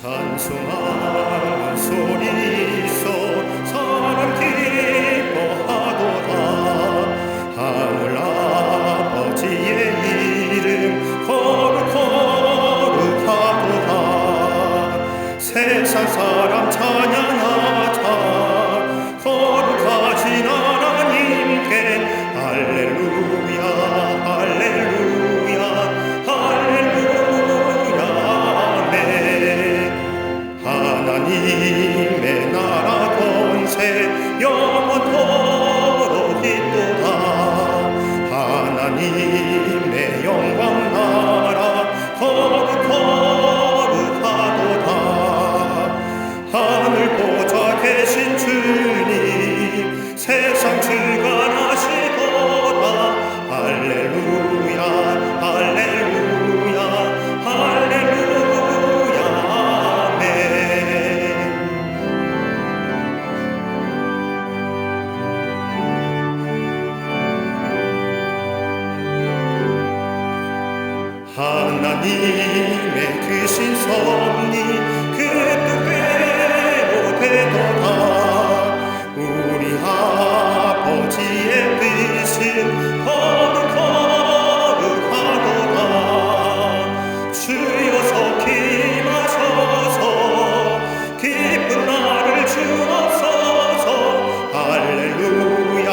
찬송하는 소리소 사람 기뻐하도다. 하늘 아버지의 이름 거룩거룩하도다. 세상 사람 찬양하자. 거룩하신 하나님께 할렐루야 할렐루야 할렐루야 아멘. 하나님의 나라 권세 영원토록 있도다. 하나님의 영광 나라 거룩거룩하도다. 하늘 보좌 계신 주님 세상 주관하시도다. 할렐루야 할렐루야 할렐루야 아멘. 하나님의 크신 섭리 그 뜻대로 되도다. 우리 아버지의 뜻은 거룩거룩하도다. 주여 속히 임하소서. 기쁜 날을 주옵소서. 할렐루야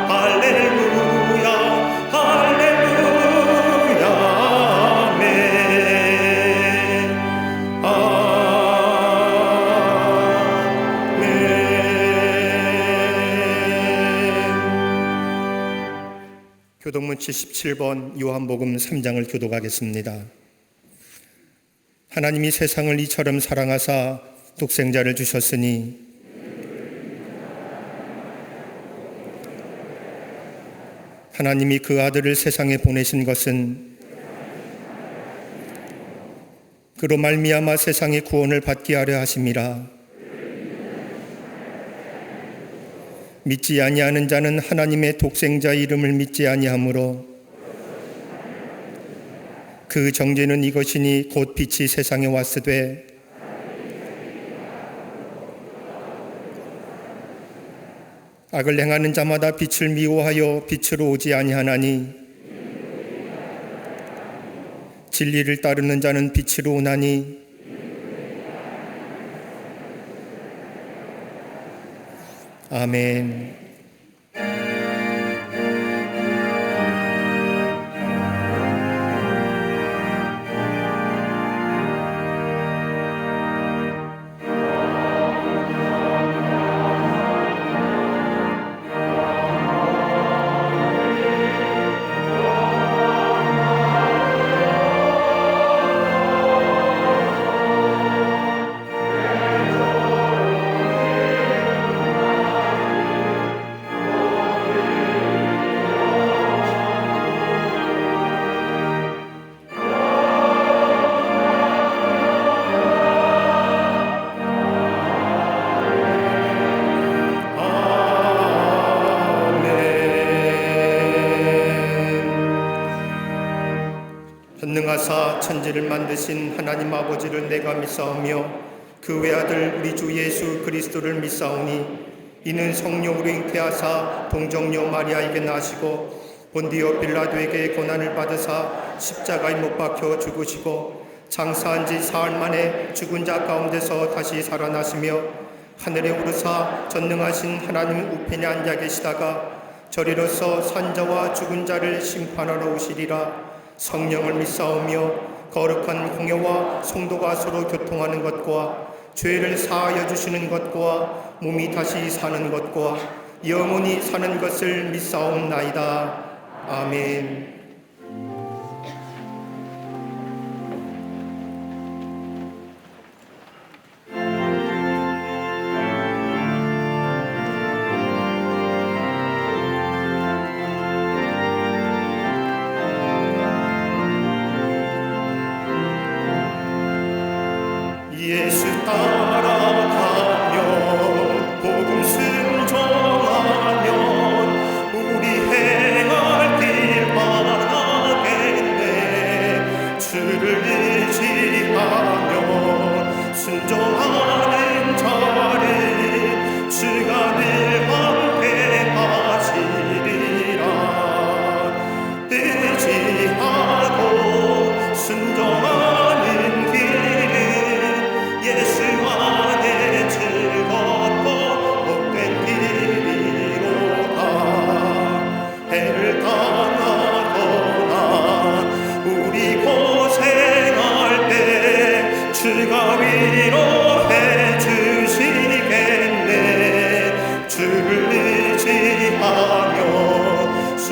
할렐루야 할렐루야 아멘. 교독문 77번 요한복음 3장을 교독하겠습니다. 하나님이 세상을 이처럼 사랑하사 독생자를 주셨으니 하나님이 그 아들을 세상에 보내신 것은 그로 말미암아 세상의 구원을 받게 하려 하심이라. 믿지 아니하는 자는 하나님의 독생자 이름을 믿지 아니하므로 그 정죄는 이것이니 곧 빛이 세상에 왔으되 악을 행하는 자마다 빛을 미워하여 빛으로 오지 아니하나니 진리를 따르는 자는 빛으로 오나니 아멘. 전능하사 천지를 만드신 하나님 아버지를 내가 믿사오며 그 외아들 우리 주 예수 그리스도를 믿사오니 이는 성령으로 잉태하사 동정녀 마리아에게 나시고 본디오 빌라도에게 고난을 받으사 십자가에 못 박혀 죽으시고 장사한 지 사흘 만에 죽은 자 가운데서 다시 살아나시며 하늘에 오르사 전능하신 하나님 우편에 앉아 계시다가 저리로서 산자와 죽은 자를 심판하러 오시리라. 성령을 믿사오며 거룩한 공회와 성도가 서로 교통하는 것과 죄를 사하여 주시는 것과 몸이 다시 사는 것과 영원히 사는 것을 믿사옵나이다. 아멘. 예수 따라가면 복음 순종하면 우리 행할 길 바라게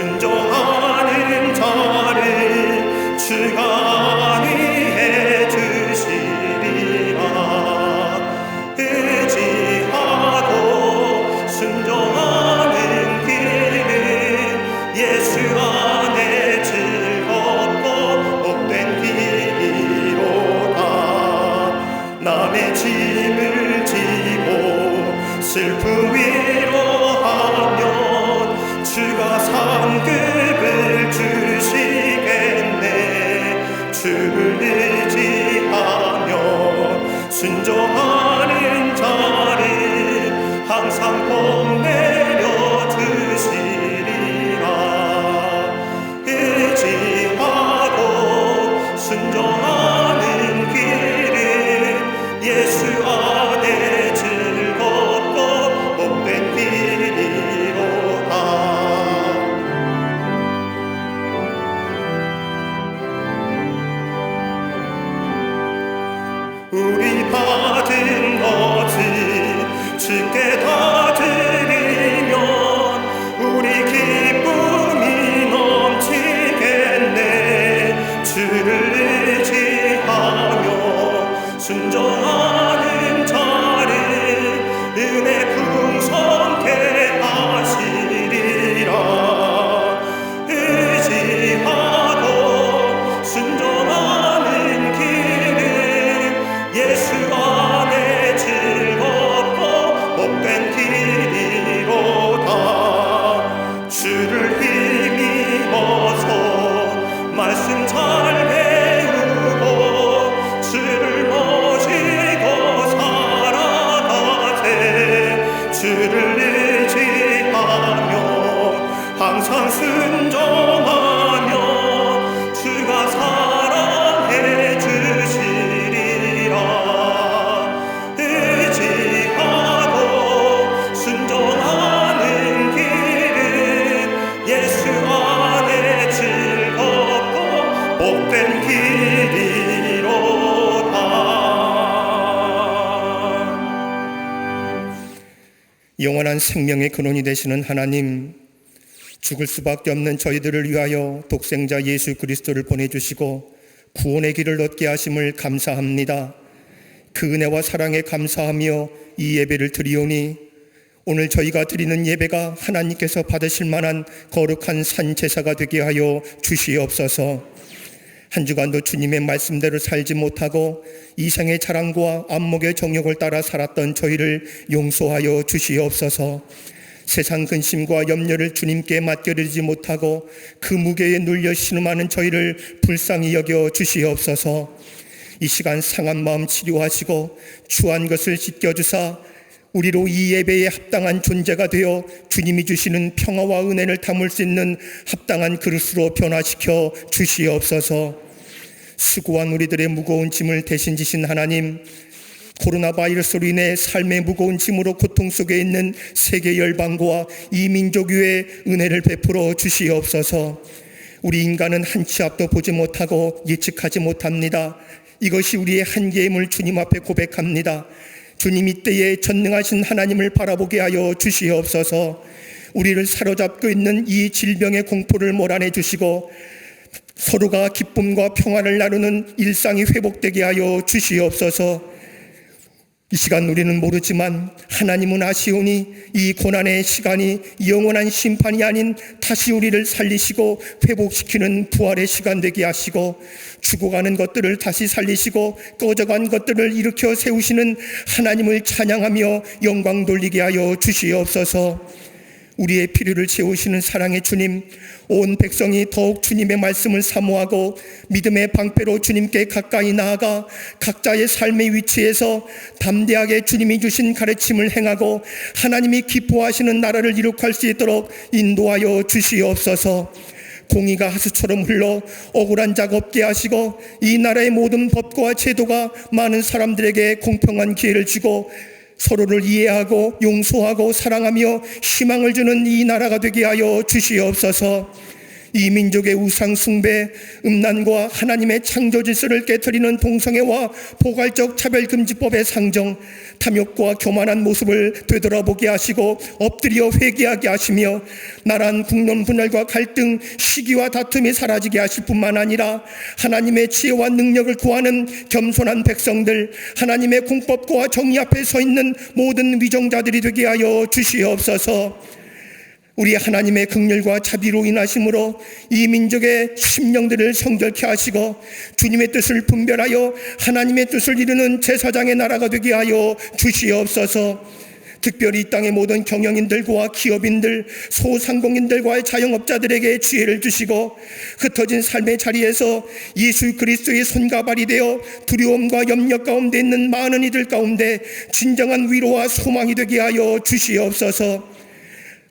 순종하는 자를 주가 위해 주시리라. 의지하고 순종하는 길은 예수 안에 즐겁고 복된 길이로다. 남의 짐을 지고 슬픔 위로하면 주가 상급을 주시겠네. 주를 의지하며 순종하는 자를 항상 복 내려 주시리라. 의지하고 순종하는 길은 예수 안에 즐겁고 복된 길이로다. 우리 받은 것을 주께 다 드리면 우리 기쁨이 넘치겠네. 주를 의지하며 순종하는 자를 은혜 풍성케 하시리라. 의지하고 순종하는 길은 예수 안에 즐겁고 복된 길이로다. 주를 힘입어서 말씀 잘 배우고 주를 모시고 살아가세. 주를 의지하며 항상 순종하며 주가 사랑해 주시리라. 의지하고 순종하는 길은 예수 안에 즐겁고 복된 길이로다. 영원한 생명의 근원이 되시는 하나님, 죽을 수밖에 없는 저희들을 위하여 독생자 예수 그리스도를 보내주시고 구원의 길을 얻게 하심을 감사합니다. 그 은혜와 사랑에 감사하며 이 예배를 드리오니 오늘 저희가 드리는 예배가 하나님께서 받으실 만한 거룩한 산제사가 되게 하여 주시옵소서. 한 주간도 주님의 말씀대로 살지 못하고 이생의 자랑과 안목의 정욕을 따라 살았던 저희를 용서하여 주시옵소서. 세상 근심과 염려를 주님께 맡겨드리지 못하고 그 무게에 눌려 신음하는 저희를 불쌍히 여겨 주시옵소서. 이 시간 상한 마음 치료하시고 추한 것을 씻겨주사 우리로 이 예배에 합당한 존재가 되어 주님이 주시는 평화와 은혜를 담을 수 있는 합당한 그릇으로 변화시켜 주시옵소서. 수고한 우리들의 무거운 짐을 대신 지신 하나님, 코로나 바이러스로 인해 삶의 무거운 짐으로 고통 속에 있는 세계 열방과 이 민족 위에 은혜를 베풀어 주시옵소서. 우리 인간은 한 치 앞도 보지 못하고 예측하지 못합니다. 이것이 우리의 한계임을 주님 앞에 고백합니다. 주님 이때에 전능하신 하나님을 바라보게 하여 주시옵소서. 우리를 사로잡고 있는 이 질병의 공포를 몰아내 주시고 서로가 기쁨과 평화를 나누는 일상이 회복되게 하여 주시옵소서. 이 시간 우리는 모르지만 하나님은 아시오니 이 고난의 시간이 영원한 심판이 아닌 다시 우리를 살리시고 회복시키는 부활의 시간 되게 하시고 죽어가는 것들을 다시 살리시고 꺼져간 것들을 일으켜 세우시는 하나님을 찬양하며 영광 돌리게 하여 주시옵소서. 우리의 필요를 채우시는 사랑의 주님, 온 백성이 더욱 주님의 말씀을 사모하고 믿음의 방패로 주님께 가까이 나아가 각자의 삶의 위치에서 담대하게 주님이 주신 가르침을 행하고 하나님이 기뻐하시는 나라를 이룩할 수 있도록 인도하여 주시옵소서. 공의가 하수처럼 흘러 억울한 자 없게 하시고 이 나라의 모든 법과 제도가 많은 사람들에게 공평한 기회를 주고 서로를 이해하고 용서하고 사랑하며 희망을 주는 이 나라가 되게 하여 주시옵소서. 이 민족의 우상 숭배, 음란과 하나님의 창조 질서를 깨트리는 동성애와 포괄적 차별금지법의 상정, 탐욕과 교만한 모습을 되돌아보게 하시고 엎드려 회개하게 하시며 나란 국론 분열과 갈등, 시기와 다툼이 사라지게 하실 뿐만 아니라 하나님의 지혜와 능력을 구하는 겸손한 백성들, 하나님의 공법과 정의 앞에 서 있는 모든 위정자들이 되게 하여 주시옵소서. 우리 하나님의 긍휼과 자비로 인하심으로 이 민족의 심령들을 성결케 하시고 주님의 뜻을 분별하여 하나님의 뜻을 이루는 제사장의 나라가 되게 하여 주시옵소서. 특별히 이 땅의 모든 경영인들과 기업인들, 소상공인들과의 자영업자들에게 지혜를 주시고 흩어진 삶의 자리에서 예수 그리스도의 손과 발이 되어 두려움과 염려 가운데 있는 많은 이들 가운데 진정한 위로와 소망이 되게 하여 주시옵소서.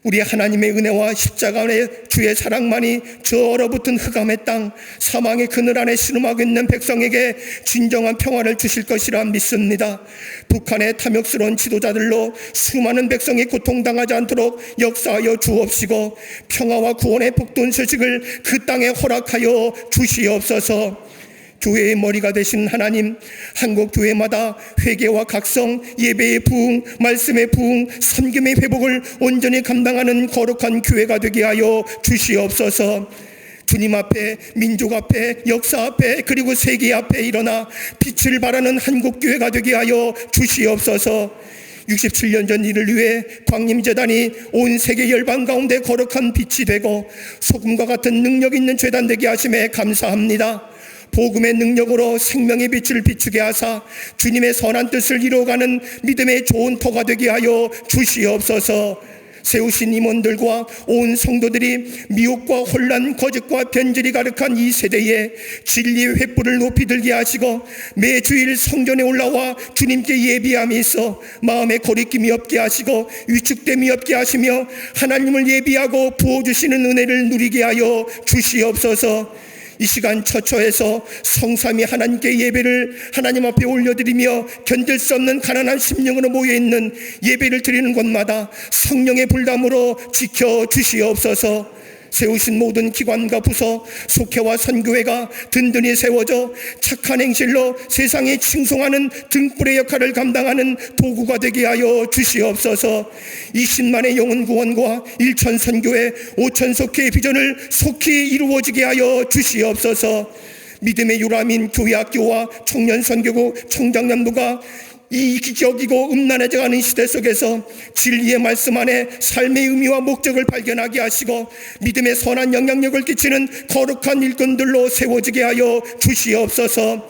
우리 하나님의 은혜와 십자가 안에 주의 사랑만이 저 얼어붙은 흑암의 땅, 사망의 그늘 안에 신음하고 있는 백성에게 진정한 평화를 주실 것이라 믿습니다. 북한의 탐욕스러운 지도자들로 수많은 백성이 고통당하지 않도록 역사하여 주옵시고 평화와 구원의 복된 소식을 그 땅에 허락하여 주시옵소서. 교회의 머리가 되신 하나님, 한국 교회마다 회개와 각성, 예배의 부흥, 말씀의 부흥, 섬김의 회복을 온전히 감당하는 거룩한 교회가 되게 하여 주시옵소서. 주님 앞에, 민족 앞에, 역사 앞에, 그리고 세계 앞에 일어나 빛을 발하는 한국교회가 되게 하여 주시옵소서. 67년 전 이를 위해 광림재단이 온 세계 열방 가운데 거룩한 빛이 되고 소금과 같은 능력 있는 재단 되게 하심에 감사합니다. 복음의 능력으로 생명의 빛을 비추게 하사 주님의 선한 뜻을 이루어가는 믿음의 좋은 터가 되게 하여 주시옵소서. 세우신 임원들과 온 성도들이 미혹과 혼란, 거짓과 변질이 가득한 이 세대에 진리의 횃불을 높이 들게 하시고 매주일 성전에 올라와 주님께 예비함이 있어 마음에 거리낌이 없게 하시고 위축됨이 없게 하시며 하나님을 예비하고 부어주시는 은혜를 누리게 하여 주시옵소서. 이 시간 처처해서 성삼위 하나님께 예배를 하나님 앞에 올려드리며 견딜 수 없는 가난한 심령으로 모여있는 예배를 드리는 곳마다 성령의 불담으로 지켜주시옵소서. 세우신 모든 기관과 부서, 속회와 선교회가 든든히 세워져 착한 행실로 세상에 칭송하는 등불의 역할을 감당하는 도구가 되게 하여 주시옵소서. 20만의 영혼 구원과 1천 선교회, 5천 속회의 비전을 속히 이루어지게 하여 주시옵소서. 믿음의 유람인 교회학교와 청년선교국, 총장년부가 이 기적이고 음란해져가는 시대 속에서 진리의 말씀 안에 삶의 의미와 목적을 발견하게 하시고 믿음의 선한 영향력을 끼치는 거룩한 일꾼들로 세워지게 하여 주시옵소서.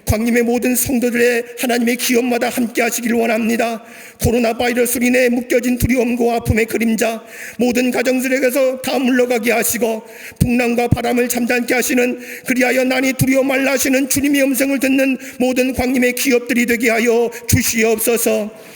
광림의 모든 성도들의 하나님의 기업마다 함께 하시길 원합니다. 코로나 바이러스로 인해 묶여진 두려움과 아픔의 그림자 모든 가정들에게서 다 물러가게 하시고 풍랑과 바람을 잠잠케 하시는, 그리하여 난이 두려워 말라 하시는 주님의 음성을 듣는 모든 광림의 기업들이 되게 하여 주시옵소서.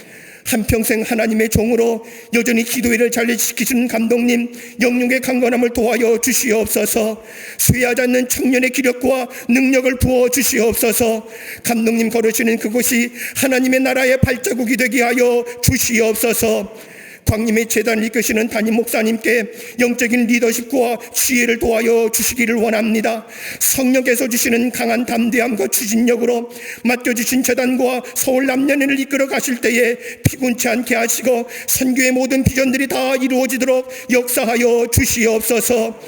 한평생 하나님의 종으로 여전히 기도회를 잘 지키시는 감독님, 영육의 강건함을 도와여 주시옵소서. 쇠하지 않는 청년의 기력과 능력을 부어 주시옵소서. 감독님 걸으시는 그곳이 하나님의 나라의 발자국이 되게 하여 주시옵소서. 광림의 재단을 이끄시는 담임 목사님께 영적인 리더십과 지혜를 도와여 주시기를 원합니다. 성령께서 주시는 강한 담대함과 추진력으로 맡겨주신 재단과 서울 남녀인을 이끌어 가실 때에 피곤치 않게 하시고 선교의 모든 비전들이 다 이루어지도록 역사하여 주시옵소서.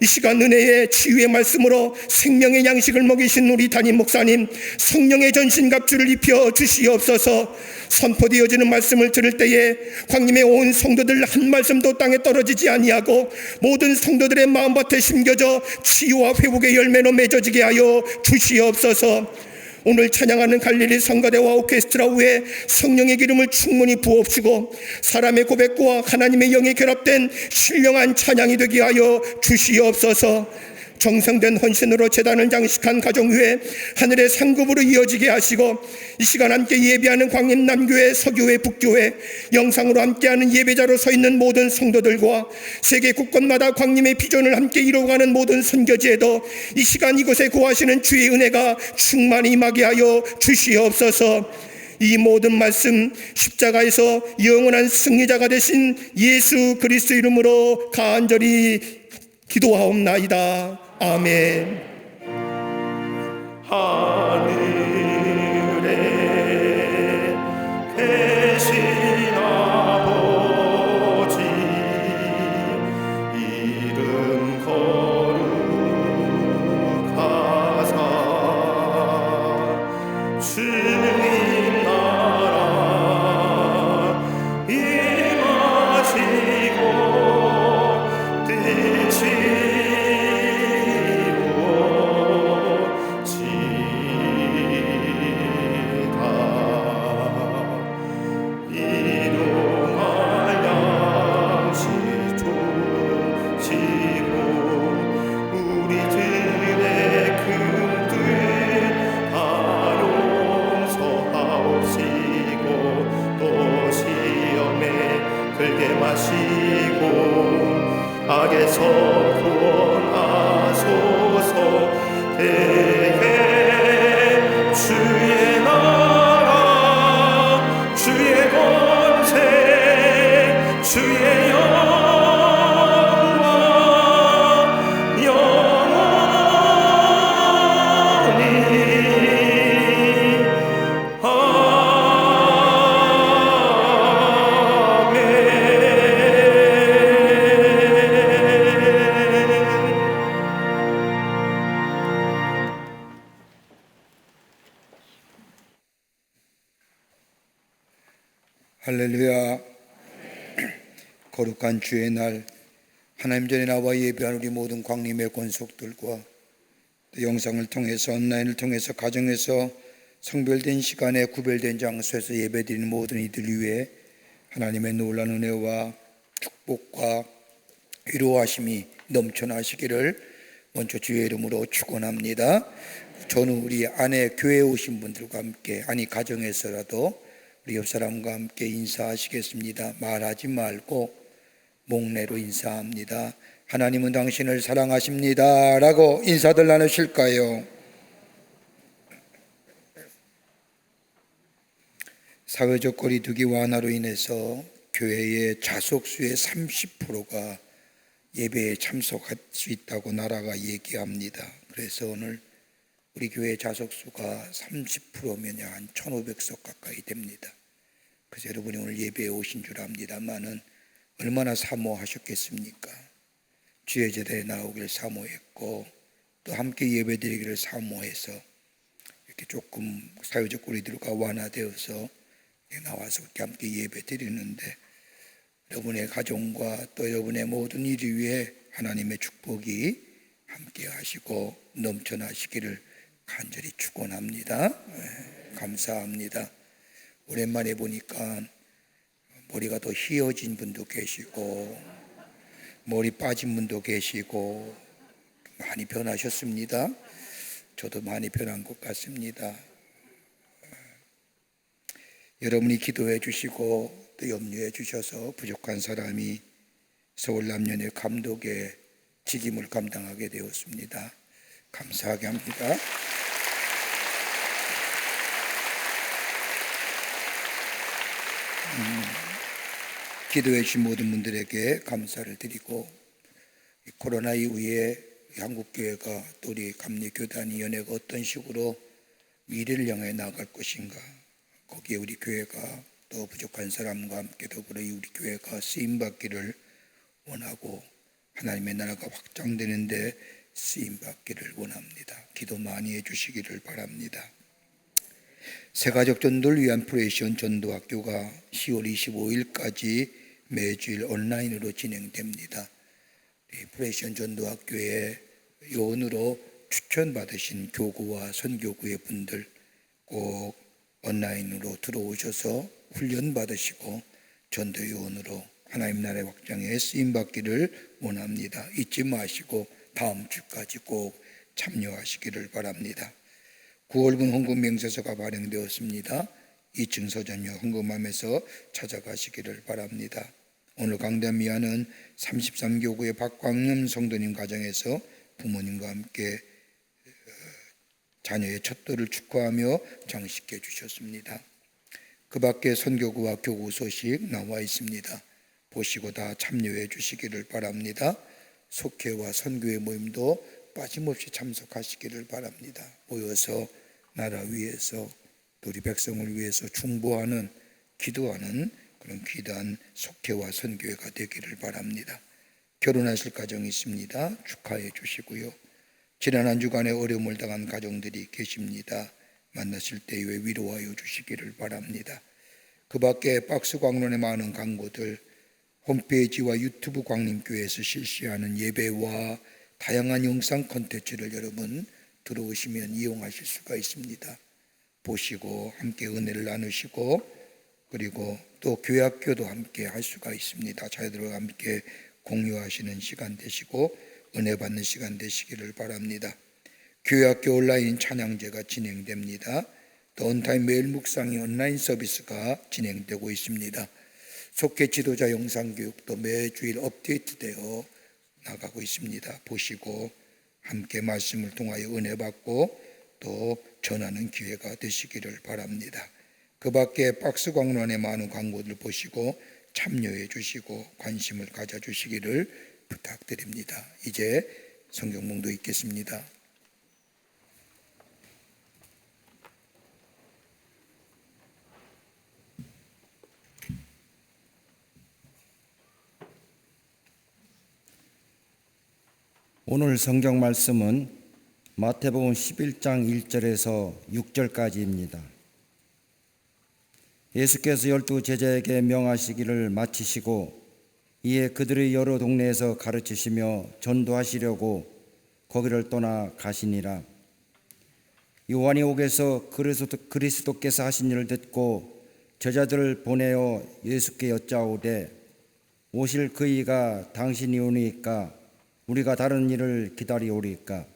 이 시간 은혜의 치유의 말씀으로 생명의 양식을 먹이신 우리 담임 목사님, 성령의 전신갑주를 입혀 주시옵소서. 선포되어지는 말씀을 들을 때에 광림의 온 성도들 한 말씀도 땅에 떨어지지 아니하고 모든 성도들의 마음밭에 심겨져 치유와 회복의 열매로 맺어지게 하여 주시옵소서. 오늘 찬양하는 갈릴리 성가대와 오케스트라 후에 성령의 기름을 충분히 부어주시고 사람의 고백과 하나님의 영이 결합된 신령한 찬양이 되게 하여 주시옵소서. 정성된 헌신으로 제단을 장식한 가정교회 하늘의 상급으로 이어지게 하시고 이 시간 함께 예배하는 광림 남교회, 서교회, 북교회, 영상으로 함께하는 예배자로 서 있는 모든 성도들과 세계 곳곳마다 광림의 비전을 함께 이루어가는 모든 선교지에도 이 시간 이곳에 구하시는 주의 은혜가 충만히 임하게 하여 주시옵소서. 이 모든 말씀 십자가에서 영원한 승리자가 되신 예수 그리스도 이름으로 간절히 기도하옵나이다. 아멘. 하늘에 계신 아버지, 이름 거룩하사 주님 나라 임하시고 뜻이 마시고 악에서 구원하소서. 대개 주의 나라 주의 권세 주의 영광 영원히 할렐루야. 거룩한 주의 날, 하나님 전에 나와 예배한 우리 모든 광림의 권속들과 또 영상을 통해서 온라인을 통해서 가정에서 성별된 시간에 구별된 장소에서 예배드리는 모든 이들 위해 하나님의 놀라운 은혜와 축복과 위로하심이 넘쳐나시기를 먼저 주의 이름으로 축원합니다. 저는 우리 안에 교회에 오신 분들과 함께, 아니 가정에서라도 우리 옆 사람과 함께 인사하시겠습니다. 말하지 말고 목례로 인사합니다. 하나님은 당신을 사랑하십니다 라고 인사들 나누실까요? 사회적 거리두기 완화로 인해서 교회의 좌석수의 30%가 예배에 참석할 수 있다고 나라가 얘기합니다. 그래서 오늘 우리 교회 좌석수가 30%면 한 1,500석 가까이 됩니다. 그래서 여러분이 오늘 예배에 오신 줄 압니다만은 얼마나 사모하셨겠습니까? 주의 제대에 나오기를 사모했고 또 함께 예배드리기를 사모해서 이렇게 조금 사회적 거리두기가 완화되어서 나와서 이렇게 함께 예배드리는데, 여러분의 가정과 또 여러분의 모든 일 위에 하나님의 축복이 함께 하시고 넘쳐나시기를 간절히 축원합니다. 감사합니다. 오랜만에 보니까 머리가 더 휘어진 분도 계시고 머리 빠진 분도 계시고 많이 변하셨습니다. 저도 많이 변한 것 같습니다. 여러분이 기도해 주시고 또 염려해 주셔서 부족한 사람이 서울남녀의 감독의 직임을 감당하게 되었습니다. 감사하게 합니다. 기도해 주신 모든 분들에게 감사를 드리고, 코로나 이후에 한국교회가 또 우리 감리교단이 연회가 어떤 식으로 미래를 향해 나아갈 것인가, 거기에 우리 교회가 또 부족한 사람과 함께 더불어 우리 교회가 쓰임받기를 원하고 하나님의 나라가 확장되는데 쓰임받기를 원합니다. 기도 많이 해주시기를 바랍니다. 새가족 전도를 위한 프레이션 전도학교가 10월 25일까지 매주일 온라인으로 진행됩니다. 프레이션 전도학교에 요원으로 추천받으신 교구와 선교구의 분들 꼭 온라인으로 들어오셔서 훈련받으시고 전도요원으로 하나님 나라의 확장에 쓰임받기를 원합니다. 잊지 마시고 다음 주까지 꼭 참여하시기를 바랍니다. 9월분 헌금 명세서가 발행되었습니다. 2층 서점역 헌금함에서 찾아가시기를 바랍니다. 오늘 강단미아는 33교구의 박광lâm 성도님 가정에서 부모님과 함께 자녀의 첫돌을 축하하며 장식해 주셨습니다. 그 밖에 선교구와 교구 소식 나와 있습니다. 보시고 다 참여해 주시기를 바랍니다. 속회와 선교회 모임도 빠짐없이 참석하시기를 바랍니다. 모여서 나라 위해서 또 우리 백성을 위해서 중보하는 기도하는 그런 귀한 속회와 선교회가 되기를 바랍니다. 결혼하실 가정이 있습니다. 축하해 주시고요. 지난 한 주간에 어려움을 당한 가정들이 계십니다. 만나실 때에 위로하여 주시기를 바랍니다. 그 밖에 박스 광론의 많은 광고들, 홈페이지와 유튜브 광림교회에서 실시하는 예배와 다양한 영상 콘텐츠를 여러분 들어오시면 이용하실 수가 있습니다. 보시고 함께 은혜를 나누시고 그리고 또 교회학교도 함께 할 수가 있습니다. 자녀들과 함께 공유하시는 시간 되시고 은혜 받는 시간 되시기를 바랍니다. 교회학교 온라인 찬양제가 진행됩니다. 또 온타임 매일 묵상의 온라인 서비스가 진행되고 있습니다. 속회 지도자 영상교육도 매주일 업데이트되어 나가고 있습니다. 보시고 함께 말씀을 통하여 은혜 받고 또 전하는 기회가 되시기를 바랍니다. 그 밖에 박스 광론의 많은 광고들 보시고 참여해 주시고 관심을 가져 주시기를 부탁드립니다. 이제 성경 봉독 읽겠습니다. 오늘 성경 말씀은 마태복음 11장 1절에서 6절까지입니다. 예수께서 12 제자에게 명하시기를 마치시고 이에 그들의 여러 동네에서 가르치시며 전도하시려고 거기를 떠나 가시니라. 요한이 옥에서 그리스도께서 하신 일을 듣고 제자들을 보내어 예수께 여짜오되 오실 그이가 당신이 오니까 우리가 다른 일을 기다리오리까?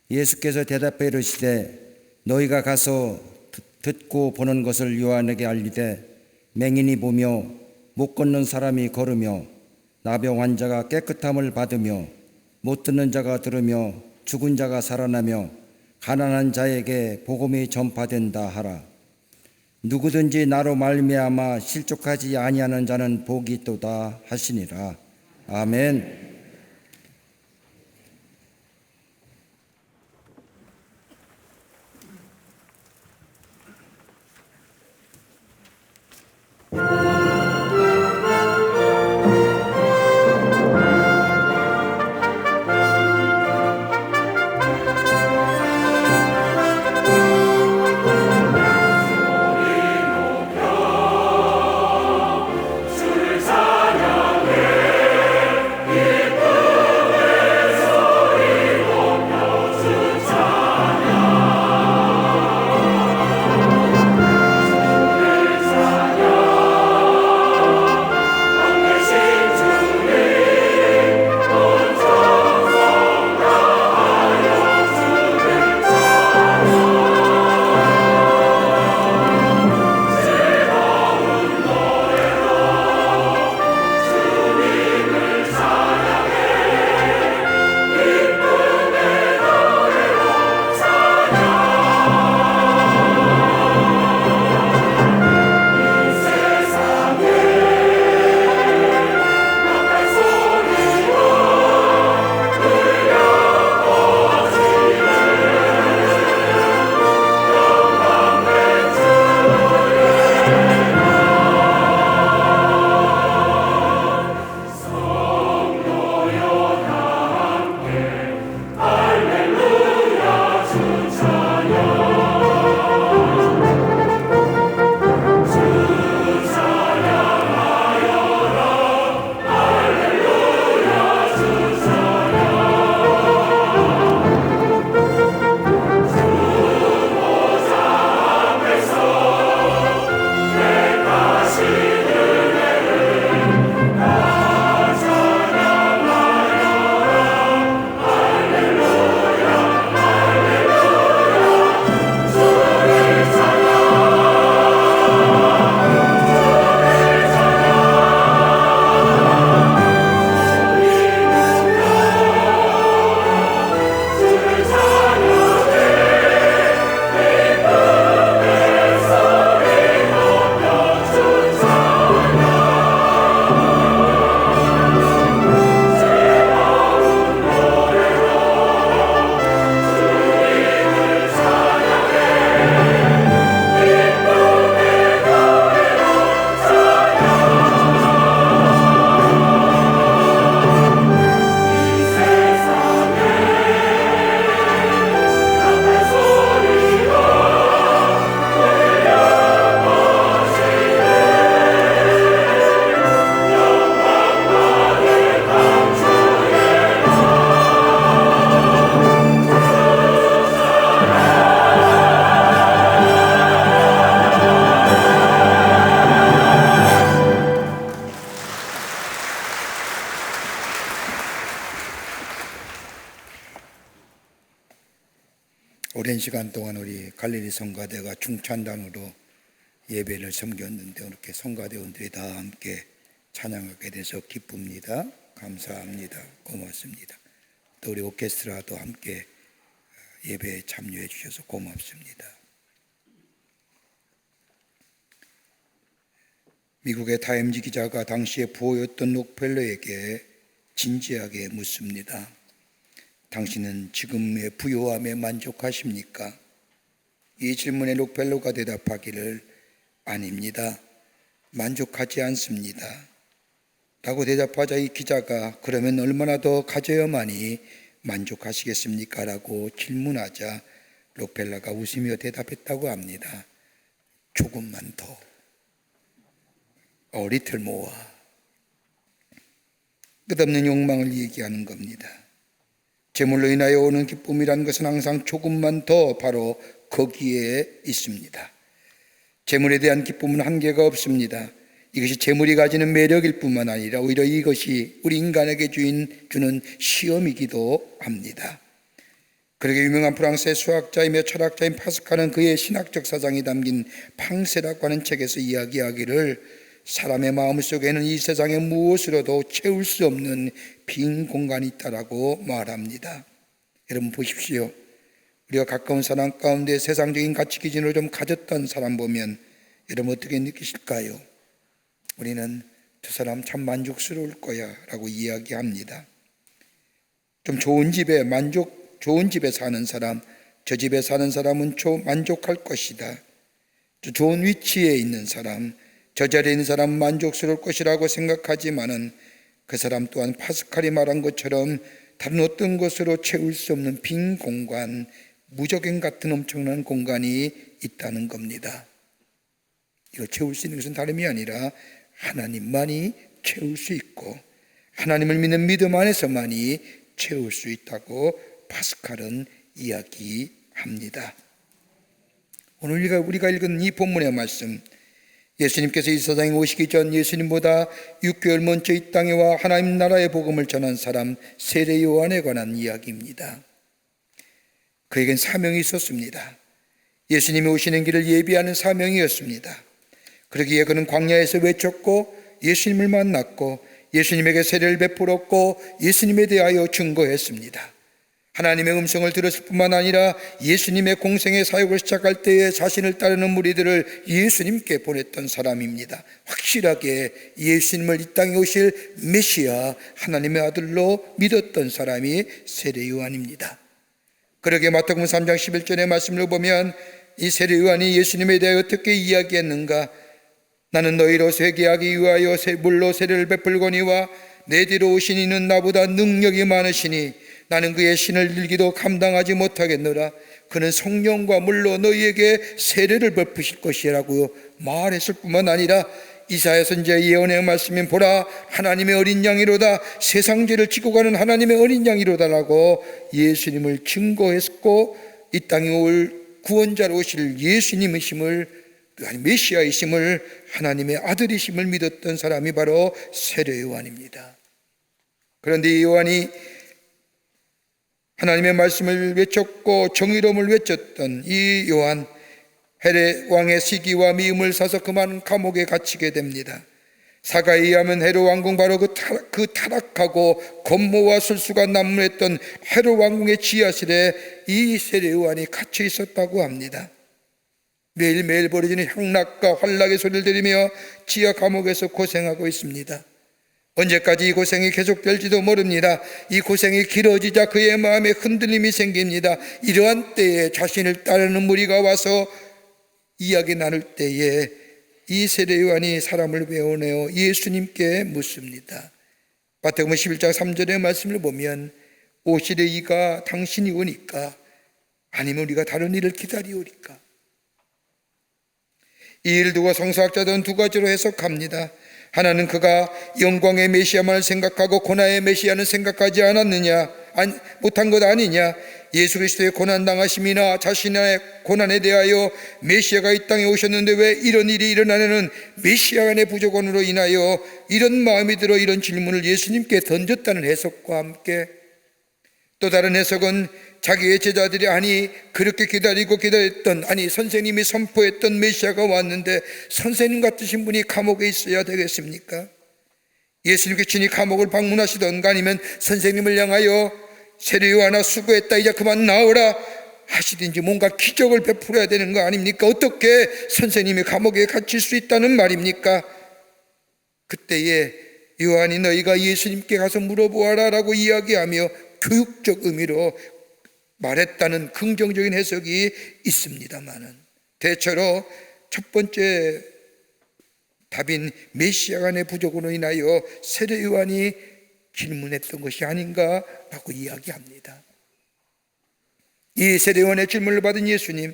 예수께서 대답해 이르시되 너희가 가서 듣고 보는 것을 요한에게 알리되 맹인이 보며 못 걷는 사람이 걸으며 나병 환자가 깨끗함을 받으며 못 듣는 자가 들으며 죽은 자가 살아나며 가난한 자에게 복음이 전파된다 하라. 누구든지 나로 말미암아 실족하지 아니하는 자는 복이 있도다 하시니라. 아멘. 주 찬양해 오랜 시간 동안 우리 갈릴리 성가대가 중찬단으로 예배를 섬겼는데 이렇게 성가대원들이 다 함께 찬양하게 돼서 기쁩니다. 감사합니다. 고맙습니다. 또 우리 오케스트라도 함께 예배에 참여해 주셔서 고맙습니다. 미국의 타임즈 기자가 당시에 부호였던 록펠러에게 진지하게 묻습니다. 당신은 지금의 부요함에 만족하십니까? 이 질문에 록펠러가 대답하기를 아닙니다. 만족하지 않습니다. 라고 대답하자 이 기자가 그러면 얼마나 더 가져야만이 만족하시겠습니까? 라고 질문하자 록펠러가 웃으며 대답했다고 합니다. 조금만 더. A little more. 끝없는 욕망을 얘기하는 겁니다. 재물로 인하여 오는 기쁨이라는 것은 항상 조금만 더 바로 거기에 있습니다. 재물에 대한 기쁨은 한계가 없습니다. 이것이 재물이 가지는 매력일 뿐만 아니라 오히려 이것이 우리 인간에게 주는 시험이기도 합니다. 그러게 유명한 프랑스의 수학자이며 철학자인 파스칼은 그의 신학적 사상이 담긴 팡세라고 하는 책에서 이야기하기를 사람의 마음속에는 이 세상의 무엇으로도 채울 수 없는 빈 공간이 있다라고 말합니다. 여러분 보십시오. 우리가 가까운 사람 가운데 세상적인 가치 기준으로 좀 가졌던 사람 보면 여러분 어떻게 느끼실까요? 우리는 저 사람 참 만족스러울 거야 라고 이야기합니다. 좀 좋은 집에 좋은 집에 사는 사람, 저 집에 사는 사람은 만족할 것이다. 저 좋은 위치에 있는 사람, 저 자리에 있는 사람은 만족스러울 것이라고 생각하지만은 그 사람 또한 파스칼이 말한 것처럼 다른 어떤 것으로 채울 수 없는 빈 공간, 무적행 같은 엄청난 공간이 있다는 겁니다. 이걸 채울 수 있는 것은 다름이 아니라 하나님만이 채울 수 있고 하나님을 믿는 믿음 안에서만이 채울 수 있다고 파스칼은 이야기합니다. 오늘 우리가 읽은 이 본문의 말씀, 예수님께서 이 세상에 오시기 전 예수님보다 6개월 먼저 이 땅에 와 하나님 나라의 복음을 전한 사람 세례 요한에 관한 이야기입니다. 그에겐 사명이 있었습니다. 예수님이 오시는 길을 예비하는 사명이었습니다. 그러기에 그는 광야에서 외쳤고 예수님을 만났고 예수님에게 세례를 베풀었고 예수님에 대하여 증거했습니다. 하나님의 음성을 들었을 뿐만 아니라 예수님의 공생의 사역을 시작할 때에 자신을 따르는 무리들을 예수님께 보냈던 사람입니다. 확실하게 예수님을 이 땅에 오실 메시아 하나님의 아들로 믿었던 사람이 세례 요한입니다. 그러게 마태복음 3장 11절의 말씀을 보면 이 세례 요한이 예수님에 대해 어떻게 이야기했는가? 나는 너희로 회개하기 위하여 물로 세례를 베풀거니와 내 뒤로 오신 이는 나보다 능력이 많으시니 나는 그의 신을 일기도 감당하지 못하겠노라. 그는 성령과 물로 너희에게 세례를 베푸실 것이라고 말했을 뿐만 아니라 이사야 선지자의 예언의 말씀인 보라 하나님의 어린 양이로다 세상 죄를 지고 가는 하나님의 어린 양이로다라고 예수님을 증거했고 이 땅에 올 구원자로 오실 예수님이심을 메시아이심을 하나님의 아들이심을 믿었던 사람이 바로 세례 요한입니다. 그런데 이 요한이 하나님의 말씀을 외쳤고 정의로움을 외쳤던 이 요한, 헤롯 왕의 시기와 미움을 사서 그만 감옥에 갇히게 됩니다. 사가에 의하면 헤롯 왕궁 바로 그 타락하고 건모와 술수가 난무했던 헤롯 왕궁의 지하실에 이 세례 요한이 갇혀 있었다고 합니다. 매일매일 벌어지는 향락과 환락의 소리를 들으며 지하 감옥에서 고생하고 있습니다. 언제까지 이 고생이 계속될지도 모릅니다. 이 고생이 길어지자 그의 마음에 흔들림이 생깁니다. 이러한 때에 자신을 따르는 무리가 와서 이야기 나눌 때에 이 세례 요한이 사람을 외워내어 예수님께 묻습니다. 마태복음 11장 3절의 말씀을 보면 오시려 이가 당신이 오니까 아니면 우리가 다른 일을 기다리오리까? 이 일을 두고 성서학자들은 두 가지로 해석합니다. 하나는 그가 영광의 메시아만을 생각하고 고난의 메시아는 생각하지 않았느냐, 못한 것 아니냐. 예수 그리스도의 고난당하심이나 자신의 고난에 대하여 메시아가 이 땅에 오셨는데 왜 이런 일이 일어나냐는 메시아 간의 부족원으로 인하여 이런 마음이 들어 이런 질문을 예수님께 던졌다는 해석과 함께 또 다른 해석은 자기의 제자들이 그렇게 기다렸던 선생님이 선포했던 메시아가 왔는데 선생님 같으신 분이 감옥에 있어야 되겠습니까? 예수님께 친히 감옥을 방문하시던가 아니면 선생님을 향하여 세례요한아 수고했다 이제 그만 나오라 하시든지 뭔가 기적을 베풀어야 되는 거 아닙니까? 어떻게 선생님이 감옥에 갇힐 수 있다는 말입니까? 그때에 요한이 너희가 예수님께 가서 물어보아라 라고 이야기하며 교육적 의미로 말했다는 긍정적인 해석이 있습니다만은 대체로 첫 번째 답인 메시아간의 부족으로 인하여 세례 요한이 질문했던 것이 아닌가라고 이야기합니다. 이 세례 요한의 질문을 받은 예수님,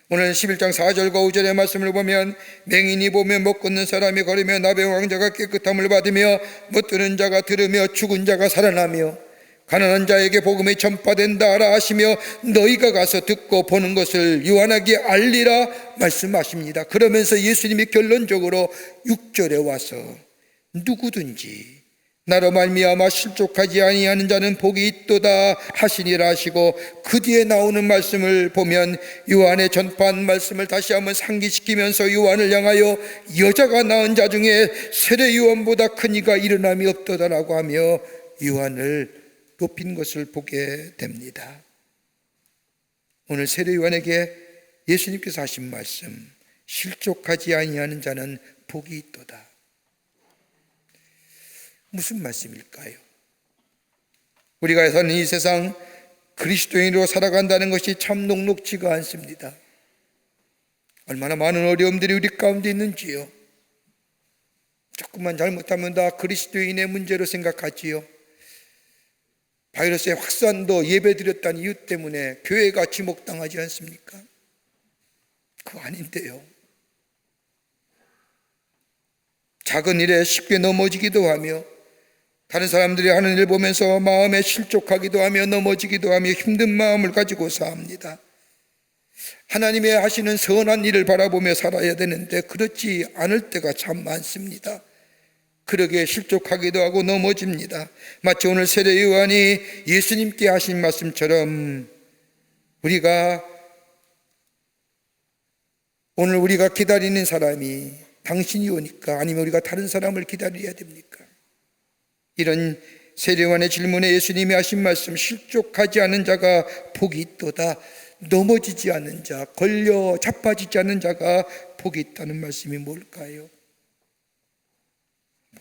오늘 11장 4절과 5절의 말씀을 보면 맹인이 보며 못 걷는 사람이 걸으며 나병 왕자가 깨끗함을 받으며 못 들은 자가 들으며 죽은 자가 살아나며 가난한 자에게 복음이 전파된다 하라 하시며 너희가 가서 듣고 보는 것을 요한에게 알리라 말씀하십니다. 그러면서 예수님이 결론적으로 6절에 와서 누구든지 나로 말미암아 실족하지 아니하는 자는 복이 있도다 하시니라 하시고 그 뒤에 나오는 말씀을 보면 요한의 전파한 말씀을 다시 한번 상기시키면서 요한을 향하여 여자가 낳은 자 중에 세례 요한보다 큰 이가 일어남이 없도다라고 하며 요한을 높인 것을 보게 됩니다. 오늘 세례 요한에게 예수님께서 하신 말씀, 실족하지 아니하는 자는 복이 있도다. 무슨 말씀일까요? 우리가 사는 이 세상 그리스도인으로 살아간다는 것이 참 녹록지가 않습니다. 얼마나 많은 어려움들이 우리 가운데 있는지요. 조금만 잘못하면 다 그리스도인의 문제로 생각하지요. 바이러스의 확산도 예배드렸다는 이유 때문에 교회가 지목당하지 않습니까? 그거 아닌데요. 작은 일에 쉽게 넘어지기도 하며 다른 사람들이 하는 일 보면서 마음에 실족하기도 하며 넘어지기도 하며 힘든 마음을 가지고 삽니다. 하나님의 하시는 선한 일을 바라보며 살아야 되는데 그렇지 않을 때가 참 많습니다. 그러게 실족하기도 하고 넘어집니다. 마치 오늘 세례 요한이 예수님께 하신 말씀처럼 오늘 우리가 기다리는 사람이 당신이 오니까 아니면 우리가 다른 사람을 기다려야 됩니까? 이런 세례 요한의 질문에 예수님이 하신 말씀, 실족하지 않은 자가 복이 있도다. 넘어지지 않는 자, 걸려 자빠지지 않는 자가 복이 있다는 말씀이 뭘까요?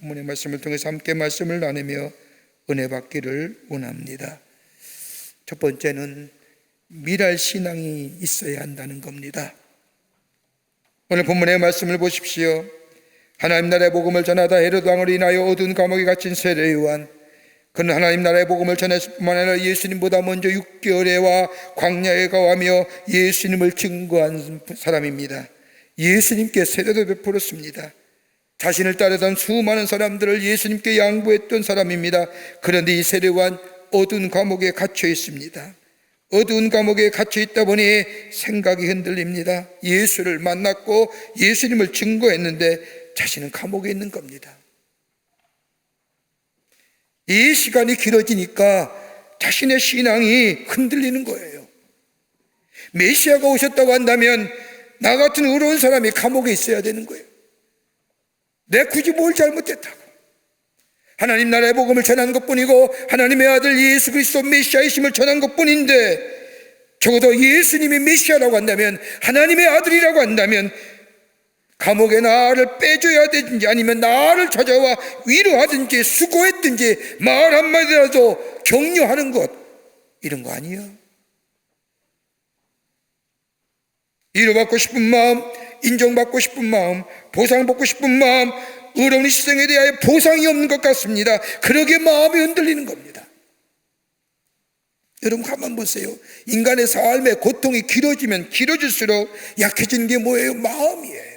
본문의 말씀을 통해서 함께 말씀을 나누며 은혜 받기를 원합니다. 첫 번째는 미랄 신앙이 있어야 한다는 겁니다. 오늘 본문의 말씀을 보십시오. 하나님 나라의 복음을 전하다 헤롯 왕으로 인하여 어두운 감옥에 갇힌 세례 요한, 그는 하나님 나라의 복음을 전했을 뿐만 아니라 예수님보다 먼저 6개월에와 광야에 가하며 예수님을 증거한 사람입니다. 예수님께 세례도 베풀었습니다. 자신을 따르던 수많은 사람들을 예수님께 양보했던 사람입니다. 그런데 이 세례 요한 어두운 감옥에 갇혀 있습니다. 어두운 감옥에 갇혀 있다 보니 생각이 흔들립니다. 예수를 만났고 예수님을 증거했는데 자신은 감옥에 있는 겁니다. 이 시간이 길어지니까 자신의 신앙이 흔들리는 거예요. 메시아가 오셨다고 한다면 나 같은 의로운 사람이 감옥에 있어야 되는 거예요. 내가 굳이 뭘 잘못했다고. 하나님 나라의 복음을 전한 것뿐이고 하나님의 아들 예수 그리스도 메시아이심을 전한 것뿐인데 적어도 예수님이 메시아라고 한다면, 하나님의 아들이라고 한다면 감옥에 나를 빼줘야 되든지 아니면 나를 찾아와 위로하든지 수고했든지 말 한마디라도 격려하는 것, 이런 거 아니에요? 위로받고 싶은 마음, 인정받고 싶은 마음, 보상받고 싶은 마음, 의로운 희생에 대하여 보상이 없는 것 같습니다. 그러게 마음이 흔들리는 겁니다. 여러분 가만 보세요. 인간의 삶의 고통이 길어지면 길어질수록 약해지는 게 뭐예요? 마음이에요.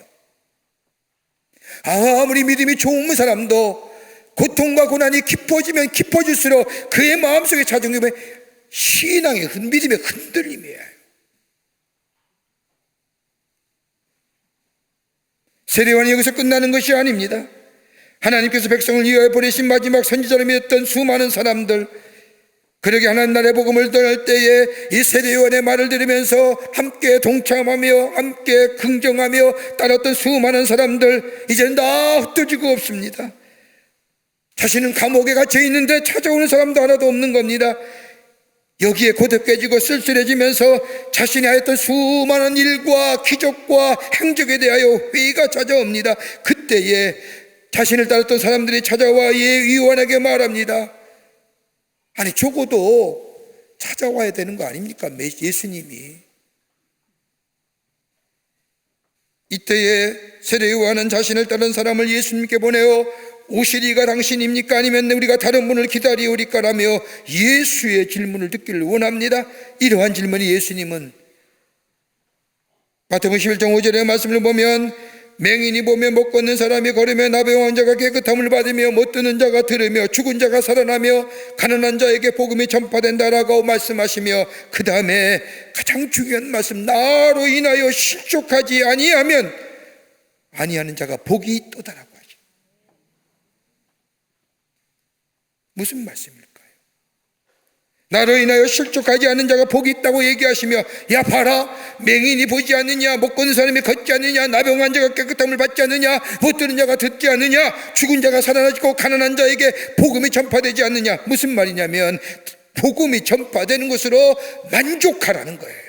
아무리 믿음이 좋은 사람도 고통과 고난이 깊어지면 깊어질수록 그의 마음속에 찾아오는 게 신앙의 믿음의 흔들림이에요. 세례 요한이 여기서 끝나는 것이 아닙니다. 하나님께서 백성을 위하여 보내신 마지막 선지자로 믿었던 수많은 사람들, 그러게 하나님 나라의 복음을 전할 때에 이 세례요한의 말을 들으면서 함께 동참하며 함께 긍정하며 따랐던 수많은 사람들, 이제는 다 흩어지고 없습니다. 자신은 감옥에 갇혀 있는데 찾아오는 사람도 하나도 없는 겁니다. 여기에 고독해지고 쓸쓸해지면서 자신이 하였던 수많은 일과 기적과 행적에 대하여 회의가 찾아옵니다. 그때에 자신을 따랐던 사람들이 찾아와 요한에게 말합니다. 아니, 적어도 찾아와야 되는 거 아닙니까? 예수님이. 이때에 세례 요한은 자신을 따른 사람을 예수님께 보내어 오시리가 당신입니까? 아니면 우리가 다른 분을 기다리오리까? 라며 예수의 질문을 듣기를 원합니다. 이러한 질문이 예수님은 마태복음 11장 5절의 말씀을 보면 맹인이 보며 못 걷는 사람이 걸으며 나병 환자가 깨끗함을 받으며 못 듣는 자가 들으며 죽은 자가 살아나며 가난한 자에게 복음이 전파된다라고 말씀하시며 그 다음에 가장 중요한 말씀, 나로 인하여 실족하지 아니하면 아니하는 자가 복이 있도다라고 하죠. 무슨 말씀일까요? 나로 인하여 실족하지 않는 자가 복이 있다고 얘기하시며, 야 봐라, 맹인이 보지 않느냐, 못 걷는 사람이 걷지 않느냐, 나병 환자가 깨끗함을 받지 않느냐, 못 듣는 자가 듣지 않느냐, 죽은 자가 살아나고 가난한 자에게 복음이 전파되지 않느냐. 무슨 말이냐면 복음이 전파되는 것으로 만족하라는 거예요.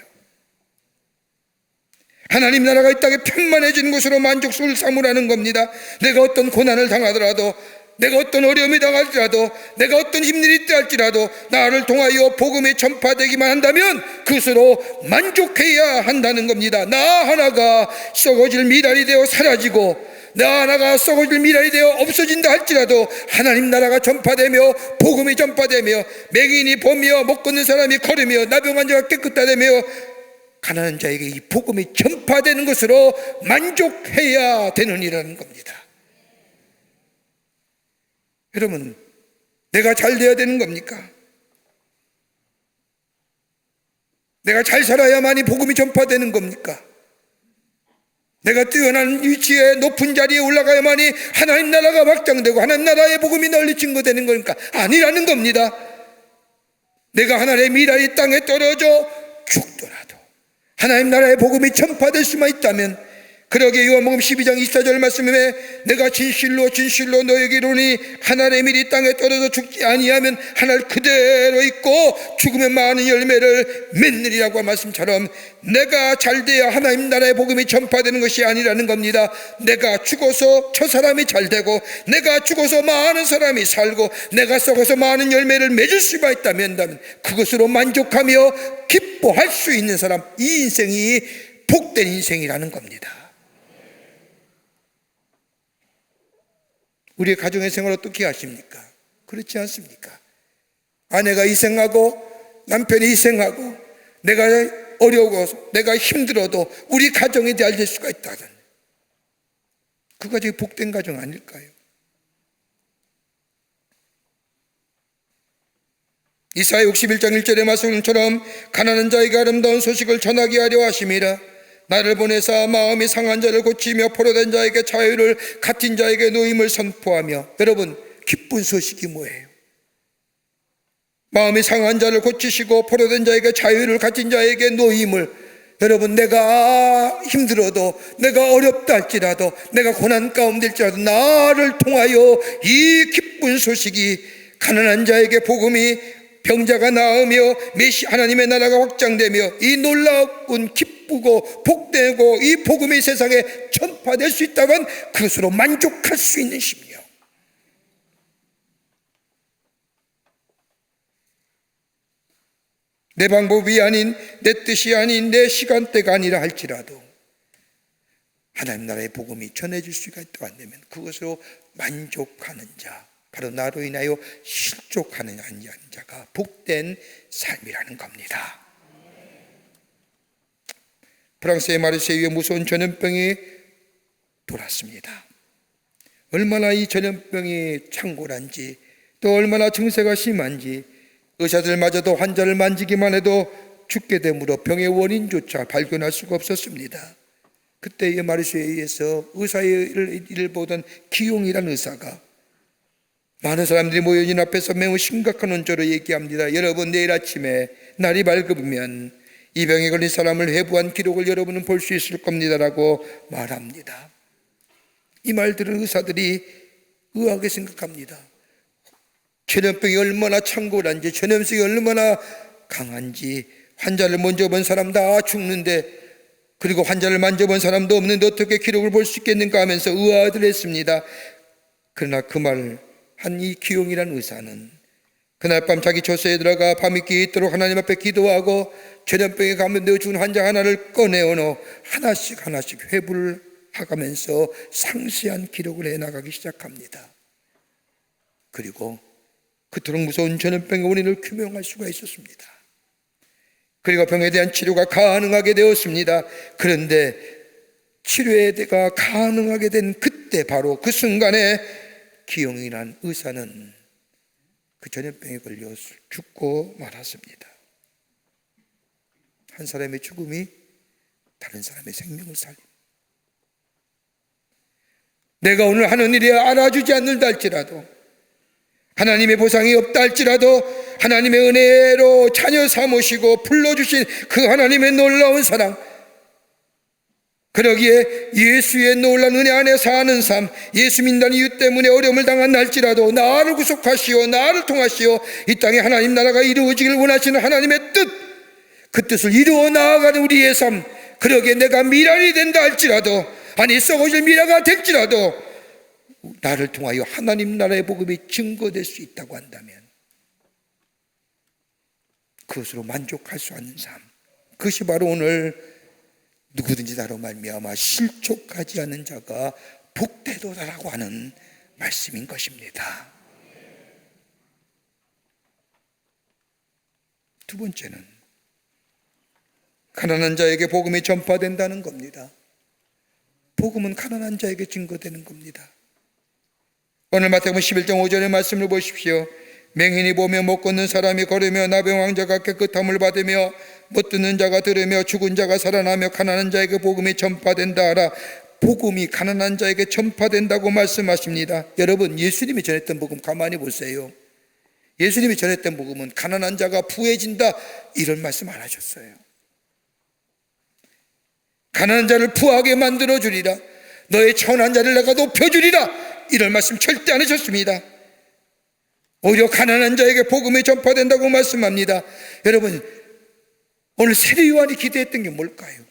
하나님 나라가 이 땅에 편만해지는 것으로 만족을 삼으라는 겁니다. 내가 어떤 고난을 당하더라도, 내가 어떤 어려움이 당할지라도, 내가 어떤 힘들이 있다 할지라도 나를 통하여 복음이 전파되기만 한다면 그것으로 만족해야 한다는 겁니다. 나 하나가 썩어질 미랄이 되어 사라지고, 나 하나가 썩어질 미랄이 되어 없어진다 할지라도 하나님 나라가 전파되며 복음이 전파되며 맹인이 보며 못 걷는 사람이 걸으며 나병 환자가 깨끗하되며 가난한 자에게 이 복음이 전파되는 것으로 만족해야 되느니라는 겁니다. 여러분, 내가 잘 돼야 되는 겁니까? 내가 잘 살아야만이 복음이 전파되는 겁니까? 내가 뛰어난 위치에 높은 자리에 올라가야만이 하나님 나라가 확장되고 하나님 나라의 복음이 널리 증거되는 겁니까? 아니라는 겁니다. 내가 하나님의 미랄이 땅에 떨어져 죽더라도 하나님 나라의 복음이 전파될 수만 있다면, 그러게 요한복음 12장 24절 말씀에 내가 진실로 진실로 너에게 이르노니 하나님의 밀이 땅에 떨어져 죽지 아니하면 하늘 그대로 있고 죽으면 많은 열매를 맺느리라고 한 말씀처럼 내가 잘돼야 하나님 나라의 복음이 전파되는 것이 아니라는 겁니다. 내가 죽어서 저 사람이 잘되고, 내가 죽어서 많은 사람이 살고, 내가 썩어서 많은 열매를 맺을 수만 있다면 그것으로 만족하며 기뻐할 수 있는 사람, 이 인생이 복된 인생이라는 겁니다. 우리의 가정의 생활 어떻게 하십니까? 그렇지 않습니까? 아내가 희생하고 남편이 희생하고 내가 어려워서 내가 힘들어도 우리 가정이 잘 될 수가 있다는, 그 가정이 복된 가정 아닐까요? 이사야 61장 1절의 말씀처럼 가난한 자에게 아름다운 소식을 전하게 하려 하심이라. 나를 보내사 마음이 상한 자를 고치며 포로된 자에게 자유를, 갇힌 자에게 노임을 선포하며. 여러분, 기쁜 소식이 뭐예요? 마음이 상한 자를 고치시고 포로된 자에게 자유를, 갇힌 자에게 노임을. 여러분, 내가 힘들어도, 내가 어렵다 할지라도, 내가 고난 가운데 일지라도 나를 통하여 이 기쁜 소식이, 가난한 자에게 복음이, 병자가 나으며 하나님의 나라가 확장되며 이 놀라운 기쁘고 복되고 이 복음이 세상에 전파될 수 있다면 그것으로 만족할 수 있는 심령. 내 방법이 아닌, 내 뜻이 아닌, 내 시간대가 아니라 할지라도 하나님 나라의 복음이 전해질 수가 있다고 한다면 그것으로 만족하는 자, 바로 나로 인하여 실족하는 아니한 자가 복된 삶이라는 겁니다. 프랑스의 마르세유에 무서운 전염병이 돌았습니다. 얼마나 이 전염병이 창궐한지, 또 얼마나 증세가 심한지 의사들마저도 환자를 만지기만 해도 죽게 되므로 병의 원인조차 발견할 수가 없었습니다. 그때의 마르세유에서 의사의 일을 보던 기용이라는 의사가 많은 사람들이 모여진 앞에서 매우 심각한 원조로 얘기합니다. 여러분, 내일 아침에 날이 밝으면 이 병에 걸린 사람을 회부한 기록을 여러분은 볼 수 있을 겁니다라고 말합니다. 이 말들을 의사들이 의아하게 생각합니다. 전염병이 얼마나 창궐한지, 전염성이 얼마나 강한지, 환자를 먼저 본 사람 다 죽는데, 그리고 환자를 만져본 사람도 없는데 어떻게 기록을 볼 수 있겠는가 하면서 의아들 했습니다. 그러나 그 말 한 이 기용이라는 의사는 그날 밤 자기 조서에 들어가 밤이 있도록 하나님 앞에 기도하고 전염병에 감염되어 죽은 환자 하나를 꺼내어놓 하나씩 회부를 하면서 상세한 기록을 해나가기 시작합니다. 그리고 그토록 무서운 전염병의 원인을 규명할 수가 있었습니다. 그리고 병에 대한 치료가 가능하게 되었습니다. 그런데 치료가 가능하게 된 그때, 바로 그 순간에 기용이란 의사는 그 전염병에 걸려 죽고 말았습니다. 한 사람의 죽음이 다른 사람의 생명을 살립니다. 내가 오늘 하는 일이 알아주지 않는다 할지라도, 하나님의 보상이 없다 할지라도, 하나님의 은혜로 자녀 삼으시고 불러주신 그 하나님의 놀라운 사랑, 그러기에 예수의 놀라운 은혜 안에 사는 삶, 예수 믿는 이유 때문에 어려움을 당한다 할지라도 나를 구속하시오, 나를 통하시오, 이 땅에 하나님 나라가 이루어지길 원하시는 하나님의 뜻, 그 뜻을 이루어 나아가는 우리의 삶, 그러기에 내가 미랄이 된다 할지라도, 아니 썩어질 미라가 될지라도 나를 통하여 하나님 나라의 복음이 증거될 수 있다고 한다면 그것으로 만족할 수 없는 삶, 그것이 바로 오늘 누구든지 나로 말미암아 실족하지 않은 자가 복되도다라고 하는 말씀인 것입니다. 두 번째는 가난한 자에게 복음이 전파된다는 겁니다. 복음은 가난한 자에게 증거되는 겁니다. 오늘 마태복음 11장 5절의 말씀을 보십시오. 맹인이 보며 못 걷는 사람이 걸으며 나병 환자가 깨끗함을 받으며 못 듣는 자가 들으며 죽은 자가 살아나며 가난한 자에게 복음이 전파된다 하라. 복음이 가난한 자에게 전파된다고 말씀하십니다. 여러분, 예수님이 전했던 복음 가만히 보세요. 예수님이 전했던 복음은 가난한 자가 부해진다 이런 말씀 안 하셨어요. 가난한 자를 부하게 만들어 주리라, 너의 천한 자를 내가 높여주리라 이런 말씀 절대 안 하셨습니다. 오히려 가난한 자에게 복음이 전파된다고 말씀합니다. 여러분, 오늘 세례 요한이 기대했던 게 뭘까요?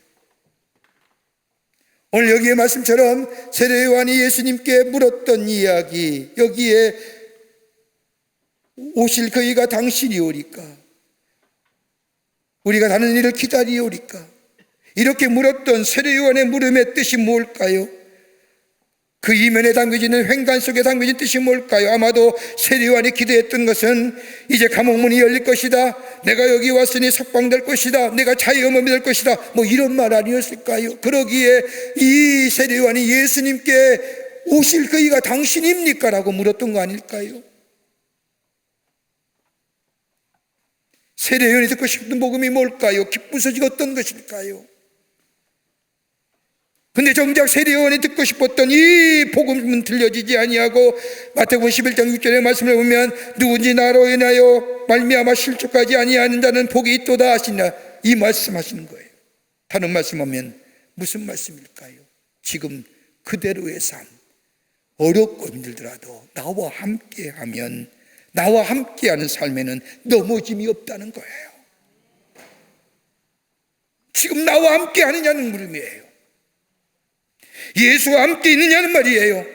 오늘 여기의 말씀처럼 세례 요한이 예수님께 물었던 이야기, 여기에 오실 그이가 당신이오리까? 우리가 하는 일을 기다리오리까? 이렇게 물었던 세례 요한의 물음의 뜻이 뭘까요? 그 이면에 담겨지는 횡단 속에 담겨진 뜻이 뭘까요? 아마도 세례 요한이 기대했던 것은 이제 감옥문이 열릴 것이다, 내가 여기 왔으니 석방될 것이다, 내가 자유의몸이 될 것이다, 뭐 이런 말 아니었을까요? 그러기에 이 세례 요한이 예수님께 오실 그이가 당신입니까? 라고 물었던 거 아닐까요? 세례 요한이 듣고 싶은 복음이 뭘까요? 기쁜 소식 어떤 것일까요? 근데 정작 세례 요한이 듣고 싶었던 이 복음은 들려지지 아니하고 마태복음 11장 6절의 말씀을 보면 누군지 나로 인하여 말미암아 실족하지 아니하는 자는 복이 있도다 하시나, 이 말씀하시는 거예요. 다른 말씀하면 무슨 말씀일까요? 지금 그대로의 삶, 어렵고 힘들더라도 나와 함께하면, 나와 함께하는 삶에는 넘어짐이 없다는 거예요. 지금 나와 함께하느냐는 물음이에요. 예수와 함께 있느냐는 말이에요.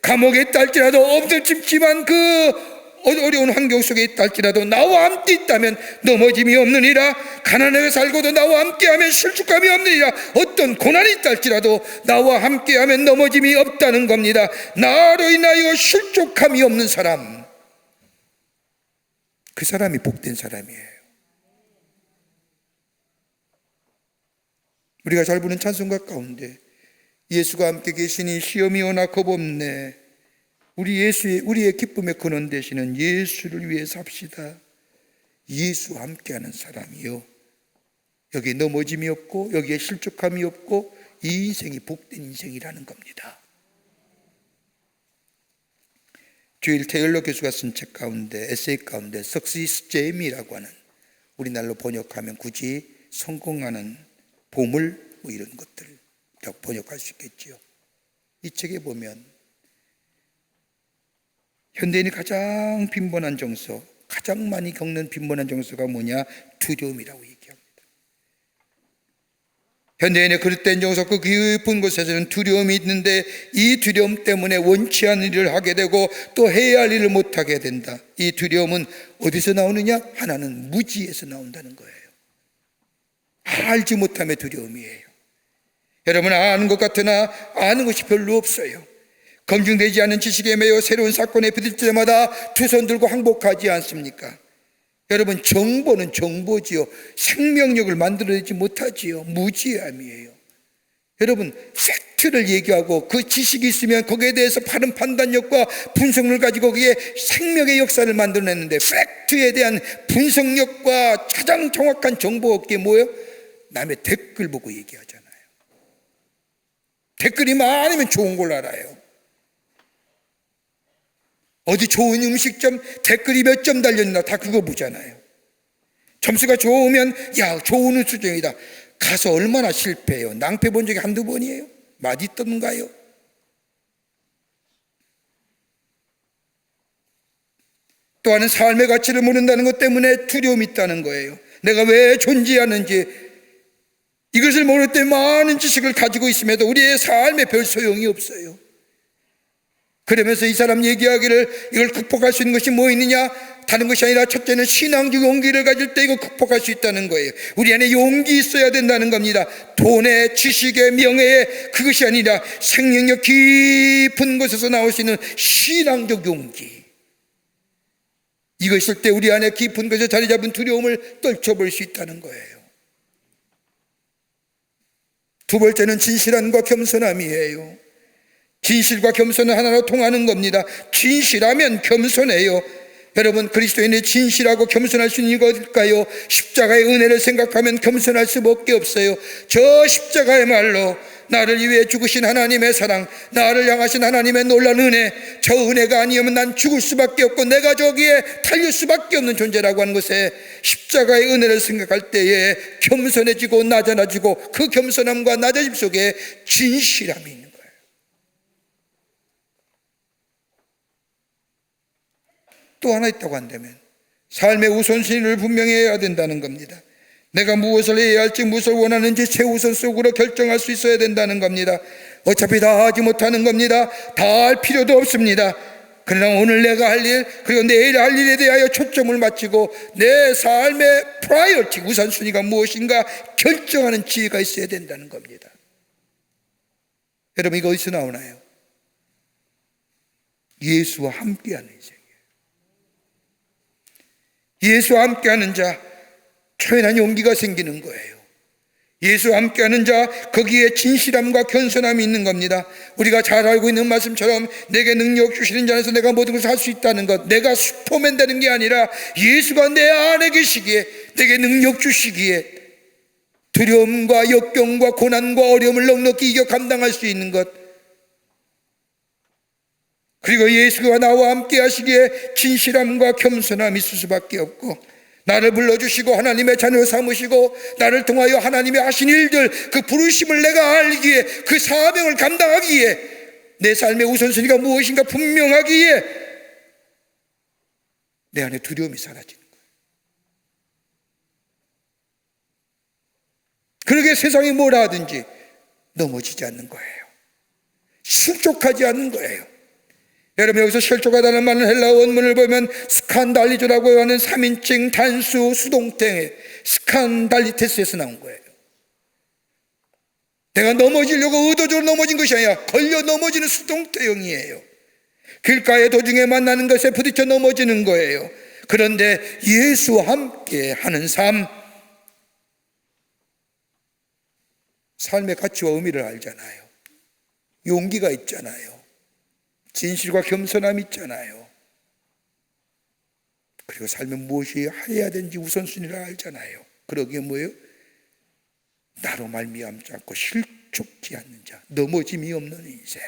감옥에 있다 할지라도, 엄청집지만 그 어려운 환경 속에 있다 할지라도 나와 함께 있다면 넘어짐이 없느니라. 가난하게 살고도 나와 함께하면 실족함이 없느니라. 어떤 고난이 있다 할지라도 나와 함께하면 넘어짐이 없다는 겁니다. 나로 인하여 실족함이 없는 사람, 그 사람이 복된 사람이에요. 우리가 잘 부르는 찬송가 가운데 예수가 함께 계시니 시험이 오나 겁없네, 우리의 기쁨의 근원 되시는 예수를 위해 삽시다. 예수와 함께하는 사람이요, 여기에 넘어짐이 없고 여기에 실족함이 없고 이 인생이 복된 인생이라는 겁니다. 주일 테일러 교수가 쓴 책 가운데, 에세이 가운데 석시스 제임이라고 하는, 우리나라로 번역하면 굳이 성공하는 보물 뭐 이런 것들이라고 번역할 수 있겠죠. 이 책에 보면 현대인이 가장 빈번한 정서, 가장 많이 겪는 빈번한 정서가 뭐냐? 두려움이라고 얘기합니다. 현대인의 그릇된 정서, 그 깊은 곳에서는 두려움이 있는데 이 두려움 때문에 원치 않는 일을 하게 되고 또 해야 할 일을 못하게 된다. 이 두려움은 어디서 나오느냐? 하나는 무지에서 나온다는 거예요. 알지 못함의 두려움이에요. 여러분, 아는 것 같으나 아는 것이 별로 없어요. 검증되지 않은 지식에 매여 새로운 사건에 부딪힐 때마다 두 손 들고 항복하지 않습니까? 여러분, 정보는 정보지요. 생명력을 만들어내지 못하지요. 무지함이에요. 여러분, 팩트를 얘기하고 그 지식이 있으면 거기에 대해서 바른 판단력과 분석을 가지고 거기에 생명의 역사를 만들어냈는데, 팩트에 대한 분석력과 가장 정확한 정보 얻기에 뭐예요? 남의 댓글 보고 얘기하잖아요. 댓글이 많으면 좋은 걸 알아요. 어디 좋은 음식점 댓글이 몇 점 달렸나 다 그거 보잖아요. 점수가 좋으면 야, 좋은 수준이다. 가서 얼마나 실패해요. 낭패 본 적이 한두 번이에요? 맛있던가요? 또 하나는 삶의 가치를 모른다는 것 때문에 두려움이 있다는 거예요. 내가 왜 존재하는지, 이것을 모를 때 많은 지식을 가지고 있음에도 우리의 삶에 별 소용이 없어요. 그러면서 이 사람 얘기하기를 이걸 극복할 수 있는 것이 뭐 있느냐? 다른 것이 아니라 첫째는 신앙적 용기를 가질 때 이거 극복할 수 있다는 거예요. 우리 안에 용기 있어야 된다는 겁니다. 돈의, 지식의, 명예의 그것이 아니라 생명력 깊은 곳에서 나올 수 있는 신앙적 용기. 이거 있을 때 우리 안에 깊은 곳에 자리 잡은 두려움을 떨쳐볼 수 있다는 거예요. 두 번째는 진실함과 겸손함이에요. 진실과 겸손은 하나로 통하는 겁니다. 진실하면 겸손해요. 여러분, 그리스도인이 진실하고 겸손할 수 있는 것일까요? 십자가의 은혜를 생각하면 겸손할 수밖에 없어요. 저 십자가의말로 나를 위해 죽으신 하나님의 사랑, 나를 향하신 하나님의 놀라운 은혜, 저 은혜가 아니면 난 죽을 수밖에 없고 내가 저기에 달릴 수밖에 없는 존재라고 하는 것에, 십자가의 은혜를 생각할 때에 겸손해지고 낮아지고, 그 겸손함과 낮아짐 속에 진실함이 있는 거예요. 또 하나 있다고 한다면 삶의 우선순위를 분명히 해야 된다는 겁니다. 내가 무엇을 해야 할지, 무엇을 원하는지 최우선적으로 결정할 수 있어야 된다는 겁니다. 어차피 다 하지 못하는 겁니다. 다 할 필요도 없습니다. 그러나 오늘 내가 할 일, 그리고 내일 할 일에 대하여 초점을 맞추고 내 삶의 프라이어티, 우선순위가 무엇인가 결정하는 지혜가 있어야 된다는 겁니다. 여러분, 이거 어디서 나오나요? 예수와 함께하는 인생. 예수와 함께하는 자, 초연한 용기가 생기는 거예요. 예수와 함께하는 자, 거기에 진실함과 겸손함이 있는 겁니다. 우리가 잘 알고 있는 말씀처럼 내게 능력 주시는 자 안에서 내가 모든 것을 할 수 있다는 것, 내가 슈퍼맨 되는 게 아니라 예수가 내 안에 계시기에, 내게 능력 주시기에 두려움과 역경과 고난과 어려움을 넉넉히 이겨 감당할 수 있는 것, 그리고 예수가 나와 함께 하시기에 진실함과 겸손함이 있을 수밖에 없고, 나를 불러주시고 하나님의 자녀로 삼으시고 나를 통하여 하나님의 하신 일들, 그 부르심을 내가 알기에, 그 사명을 감당하기에, 내 삶의 우선순위가 무엇인가 분명하기에 내 안에 두려움이 사라지는 거예요. 그러게 세상이 뭐라 하든지 넘어지지 않는 거예요. 실족하지 않는 거예요. 여러분, 여기서 실족하다는 말은 헬라어 원문을 보면 스칸달리조라고 하는 3인칭 단수 수동태의 스칸달리테스에서 나온 거예요. 내가 넘어지려고 의도적으로 넘어진 것이 아니라 걸려 넘어지는 수동태형이에요. 길가의 도중에 만나는 것에 부딪혀 넘어지는 거예요. 그런데 예수와 함께 하는 삶의 가치와 의미를 알잖아요. 용기가 있잖아요. 진실과 겸손함이 있잖아요. 그리고 삶에 무엇이 해야 되는지 우선순위를 알잖아요. 그러기에 뭐예요? 나로 말미암지 않고 실족지 않는 자, 넘어짐이 없는 인생.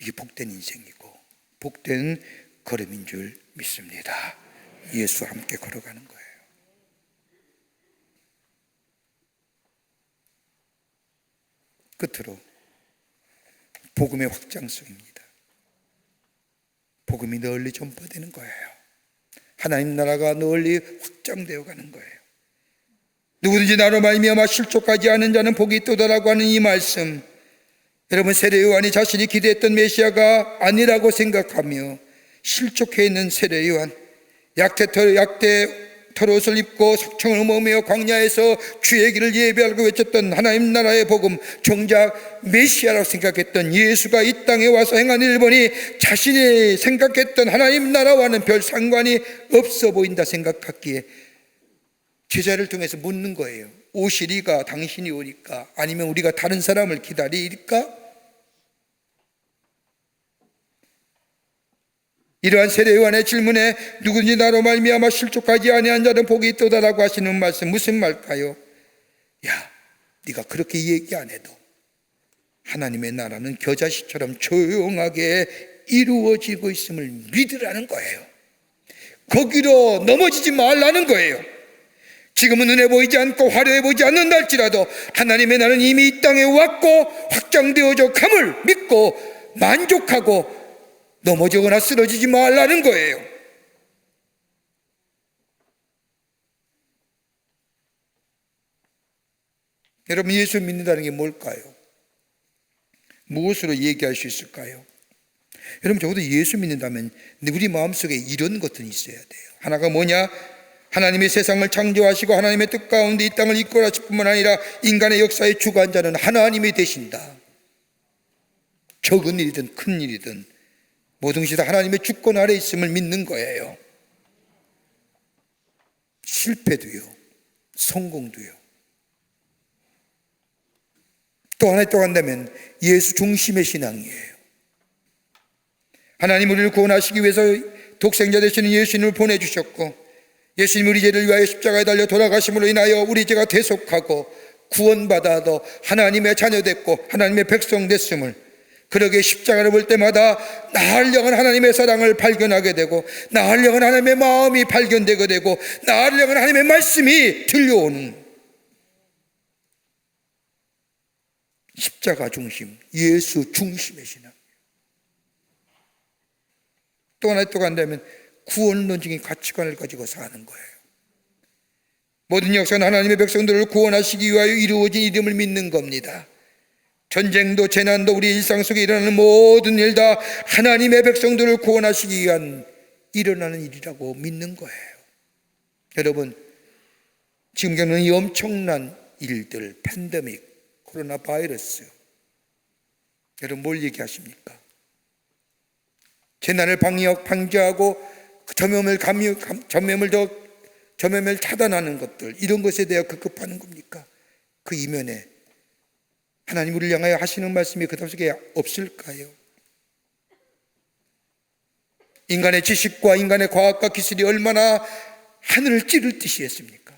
이게 복된 인생이고 복된 걸음인 줄 믿습니다. 예수와 함께 걸어가는 거예요. 끝으로 복음의 확장성입니다. 복음이 널리 전파되는 거예요. 하나님 나라가 널리 확장되어 가는 거예요. 누구든지 나로 말미암아 실족하지 않은 자는 복이 있도다라고 하는 이 말씀, 여러분 세례 요한이 자신이 기대했던 메시아가 아니라고 생각하며 실족해 있는 세례 요한, 약대 털옷을 입고 석청을 머며 광야에서 주의 길을 예배하고 외쳤던 하나님 나라의 복음, 정작 메시아라고 생각했던 예수가 이 땅에 와서 행한 일을 보니 자신이 생각했던 하나님 나라와는 별 상관이 없어 보인다 생각했기에 제자를 통해서 묻는 거예요. 오시리가 당신이 오니까? 아니면 우리가 다른 사람을 기다리리까? 이러한 세례 요한의 질문에 누구든지 나로 말미암아 실족하지 아니한 자는 복이 있도다라고 하시는 말씀, 무슨 말까요? 야, 네가 그렇게 얘기 안 해도 하나님의 나라는 겨자씨처럼 조용하게 이루어지고 있음을 믿으라는 거예요. 거기로 넘어지지 말라는 거예요. 지금은 눈에 보이지 않고 화려해 보이지 않는달지라도 하나님의 나라는 이미 이 땅에 왔고 확장되어져 감을 믿고 만족하고 넘어지거나 쓰러지지 말라는 거예요. 여러분, 예수 믿는다는 게 뭘까요? 무엇으로 얘기할 수 있을까요? 여러분, 적어도 예수 믿는다면 우리 마음속에 이런 것들이 있어야 돼요. 하나가 뭐냐? 하나님이 세상을 창조하시고 하나님의 뜻 가운데 이 땅을 이끌어하실 뿐만 아니라 인간의 역사의 주관자는 하나님이 되신다. 적은 일이든 큰 일이든 모든 것이 다 하나님의 주권 아래 있음을 믿는 거예요. 실패도요, 성공도요. 또 하나 또 한다면 예수 중심의 신앙이에요. 하나님 우리를 구원하시기 위해서 독생자 되시는 예수님을 보내주셨고, 예수님 우리 죄를 위하여 십자가에 달려 돌아가심으로 인하여 우리 죄가 대속하고 구원받아도 하나님의 자녀 됐고 하나님의 백성 됐음을, 그러게 십자가를 볼 때마다 나를 향한 하나님의 사랑을 발견하게 되고 나를 향한 하나님의 마음이 발견되게 되고 나를 향한 하나님의 말씀이 들려오는 십자가 중심, 예수 중심의 신앙. 또 하나 또 간다면 구원론적인 가치관을 가지고 사는 거예요. 모든 역사는 하나님의 백성들을 구원하시기 위하여 이루어진 이름을 믿는 겁니다. 전쟁도 재난도 우리 일상 속에 일어나는 모든 일 다 하나님의 백성들을 구원하시기 위한 일어나는 일이라고 믿는 거예요. 여러분, 지금 겪는 이 엄청난 일들, 팬데믹, 코로나 바이러스, 여러분 뭘 얘기하십니까? 재난을 방지하고 전염을 차단하는 것들, 이런 것에 대해 급급하는 겁니까? 그 이면에 하나님 우리를 향하여 하시는 말씀이 그 속에 없을까요? 인간의 지식과 인간의 과학과 기술이 얼마나 하늘을 찌를 듯이 했습니까?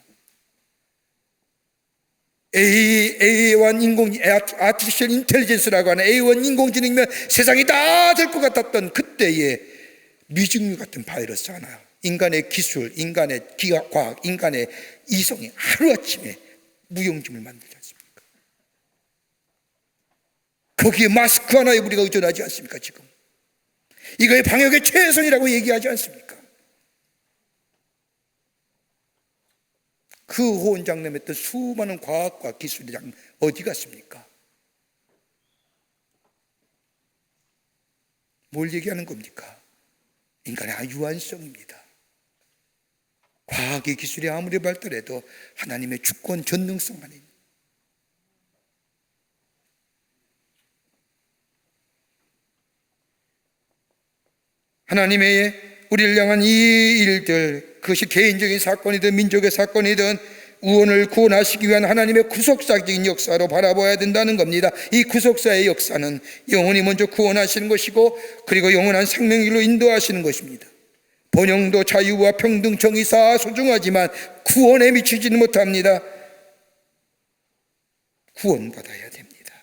아티피셜 인텔리전스라고 하는 A1 인공지능이면 세상이 다 될 것 같았던 그때의 미증류 같은 바이러스 하나, 인간의 기술, 인간의 과학, 인간의 이성이 하루아침에 무용지물 만들지 않습니까? 거기에 마스크 하나에 우리가 의존하지 않습니까? 지금 이거의 방역의 최선이라고 얘기하지 않습니까? 그 호언장담했던 수많은 과학과 기술이 어디 갔습니까? 뭘 얘기하는 겁니까? 인간의 유한성입니다. 과학의 기술이 아무리 발달해도 하나님의 주권 전능성 안에 하나님의 우리를 향한 이 일들, 그것이 개인적인 사건이든 민족의 사건이든 우원을 구원하시기 위한 하나님의 구속사적인 역사로 바라봐야 된다는 겁니다. 이 구속사의 역사는 영원히 먼저 구원하시는 것이고, 그리고 영원한 생명길로 인도하시는 것입니다. 번영도 자유와 평등, 정의, 다 소중하지만 구원에 미치지는 못합니다. 구원받아야 됩니다.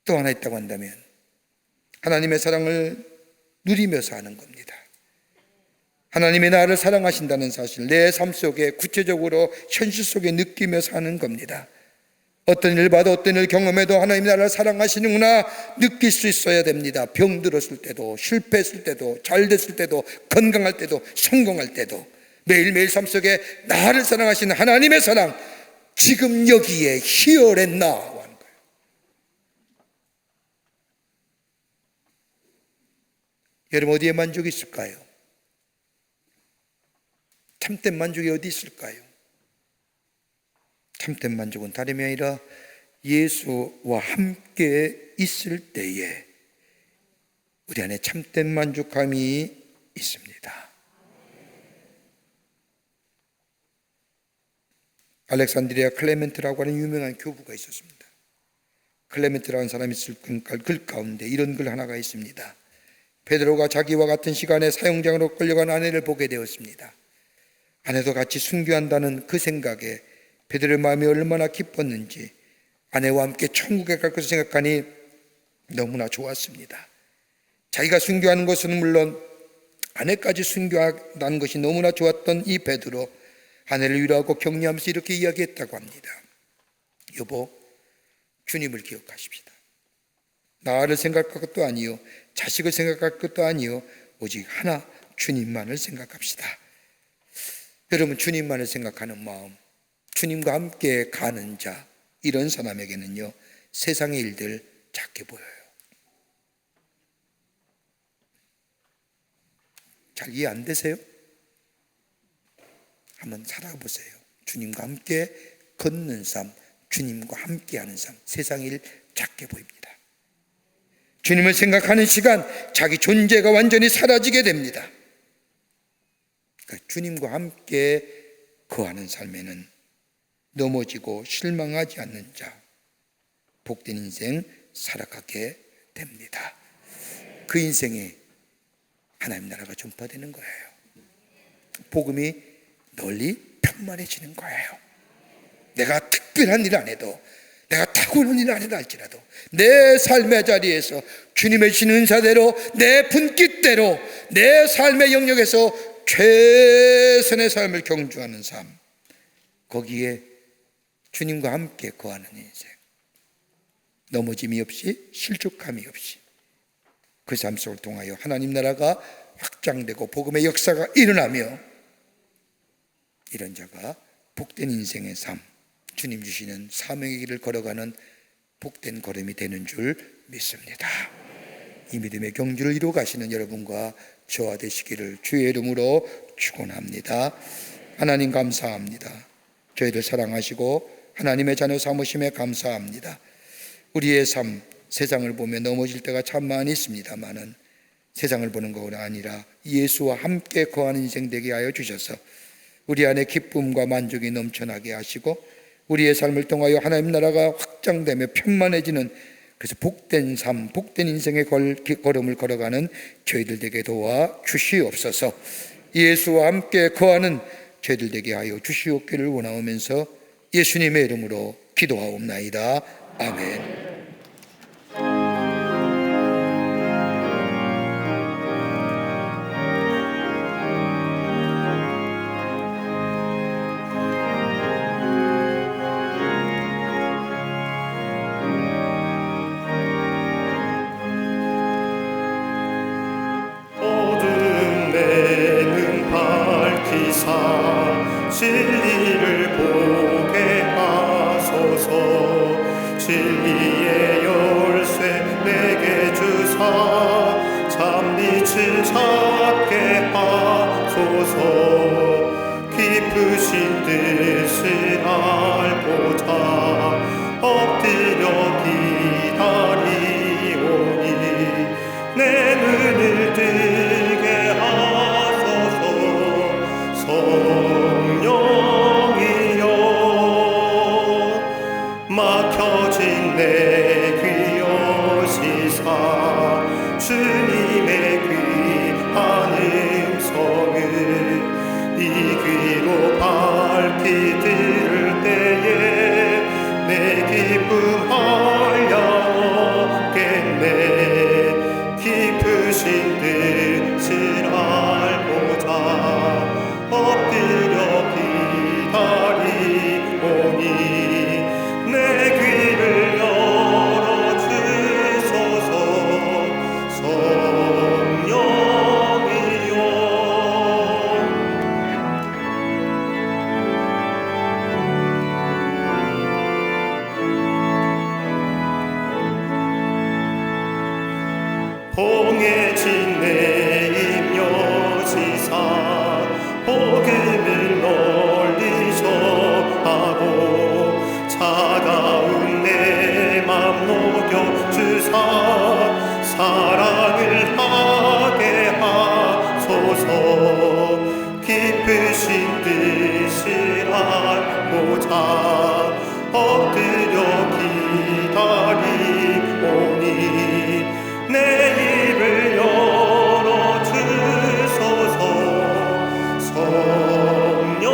또 하나 있다고 한다면 하나님의 사랑을 누리며 사는 겁니다. 하나님이 나를 사랑하신다는 사실, 내 삶 속에 구체적으로 현실 속에 느끼며 사는 겁니다. 어떤 일을 봐도 어떤 일을 경험해도 하나님이 나를 사랑하시는구나 느낄 수 있어야 됩니다. 병들었을 때도, 실패했을 때도, 잘 됐을 때도, 건강할 때도, 성공할 때도 매일매일 삶 속에 나를 사랑하시는 하나님의 사랑, 지금 여기에 here and now 하는 거예요. 여러분 어디에 만족이 있을까요? 참된 만족이 어디 있을까요? 참된 만족은 다름이 아니라 예수와 함께 있을 때에 우리 안에 참된 만족감이 있습니다. 알렉산드리아 클레멘트라고 하는 유명한 교부가 있었습니다. 클레멘트라는 사람이 쓸 글 가운데 이런 글 하나가 있습니다. 베드로가 자기와 같은 시간에 사형장으로 끌려간 아내를 보게 되었습니다. 아내도 같이 순교한다는 그 생각에 베드로의 마음이 얼마나 기뻤는지 아내와 함께 천국에 갈 것을 생각하니 너무나 좋았습니다. 자기가 순교하는 것은 물론 아내까지 순교한다는 것이 너무나 좋았던 이 베드로, 아내를 위로하고 격려하면서 이렇게 이야기했다고 합니다. 여보, 주님을 기억하십시다. 나를 생각할 것도 아니요, 자식을 생각할 것도 아니요, 오직 하나 주님만을 생각합시다. 여러분, 주님만을 생각하는 마음, 주님과 함께 가는 자, 이런 사람에게는요 세상의 일들 작게 보여요. 잘 이해 안 되세요? 한번 살아보세요. 주님과 함께 걷는 삶, 주님과 함께하는 삶, 세상의 일 작게 보입니다. 주님을 생각하는 시간, 자기 존재가 완전히 사라지게 됩니다. 그러니까 주님과 함께 거하는 삶에는 넘어지고 실망하지 않는 자, 복된 인생 살아가게 됩니다. 그 인생에 하나님 나라가 전파되는 거예요. 복음이 널리 편만해지는 거예요. 내가 특별한 일 안 해도, 내가 탁월한 일 안 해도 할지라도 내 삶의 자리에서 주님의 주신 은사대로, 내 분깃대로 내 삶의 영역에서 최선의 삶을 경주하는 삶, 거기에 주님과 함께 거하는 인생, 넘어짐이 없이 실족함이 없이 그 삶 속을 통하여 하나님 나라가 확장되고 복음의 역사가 일어나며 이런 자가 복된 인생의 삶, 주님 주시는 사명의 길을 걸어가는 복된 걸음이 되는 줄 믿습니다. 이 믿음의 경주를 이루어 가시는 여러분과 저와 되시기를 주의 이름으로 축원합니다. 하나님 감사합니다. 저희를 사랑하시고 하나님의 자녀 삼으심에 감사합니다. 우리의 삶, 세상을 보며 넘어질 때가 참 많이 있습니다만은 세상을 보는 것이 아니라 예수와 함께 거하는 인생 되게 하여 주셔서 우리 안에 기쁨과 만족이 넘쳐나게 하시고 우리의 삶을 통하여 하나님 나라가 확장되며 편만해지는, 그래서 복된 삶, 복된 인생의 걸음을 걸어가는 저희들 되게 도와 주시옵소서. 예수와 함께 거하는 저희들 되게 하여 주시옵기를 원하오면서 예수님의 이름으로 기도하옵나이다. 아멘. 진리를 보게 하소서. 진리의 열쇠 내게 주사 참빛을 찾게 하소서. 깊으신 뜻을 알고자 엎드려 기다리오니 내 눈을 뜨게 하소서. 성령이여 막혀진 내 귀 여시사 주님의 귀한 음성을 이 귀로 밝히 들을 때에 내 기쁨하여 얻겠네. 다 사랑을 하게 하소서. 깊으신 뜻을 알고자 엎드려 기다리오니 내 입을 열어 주소서. 성령이여.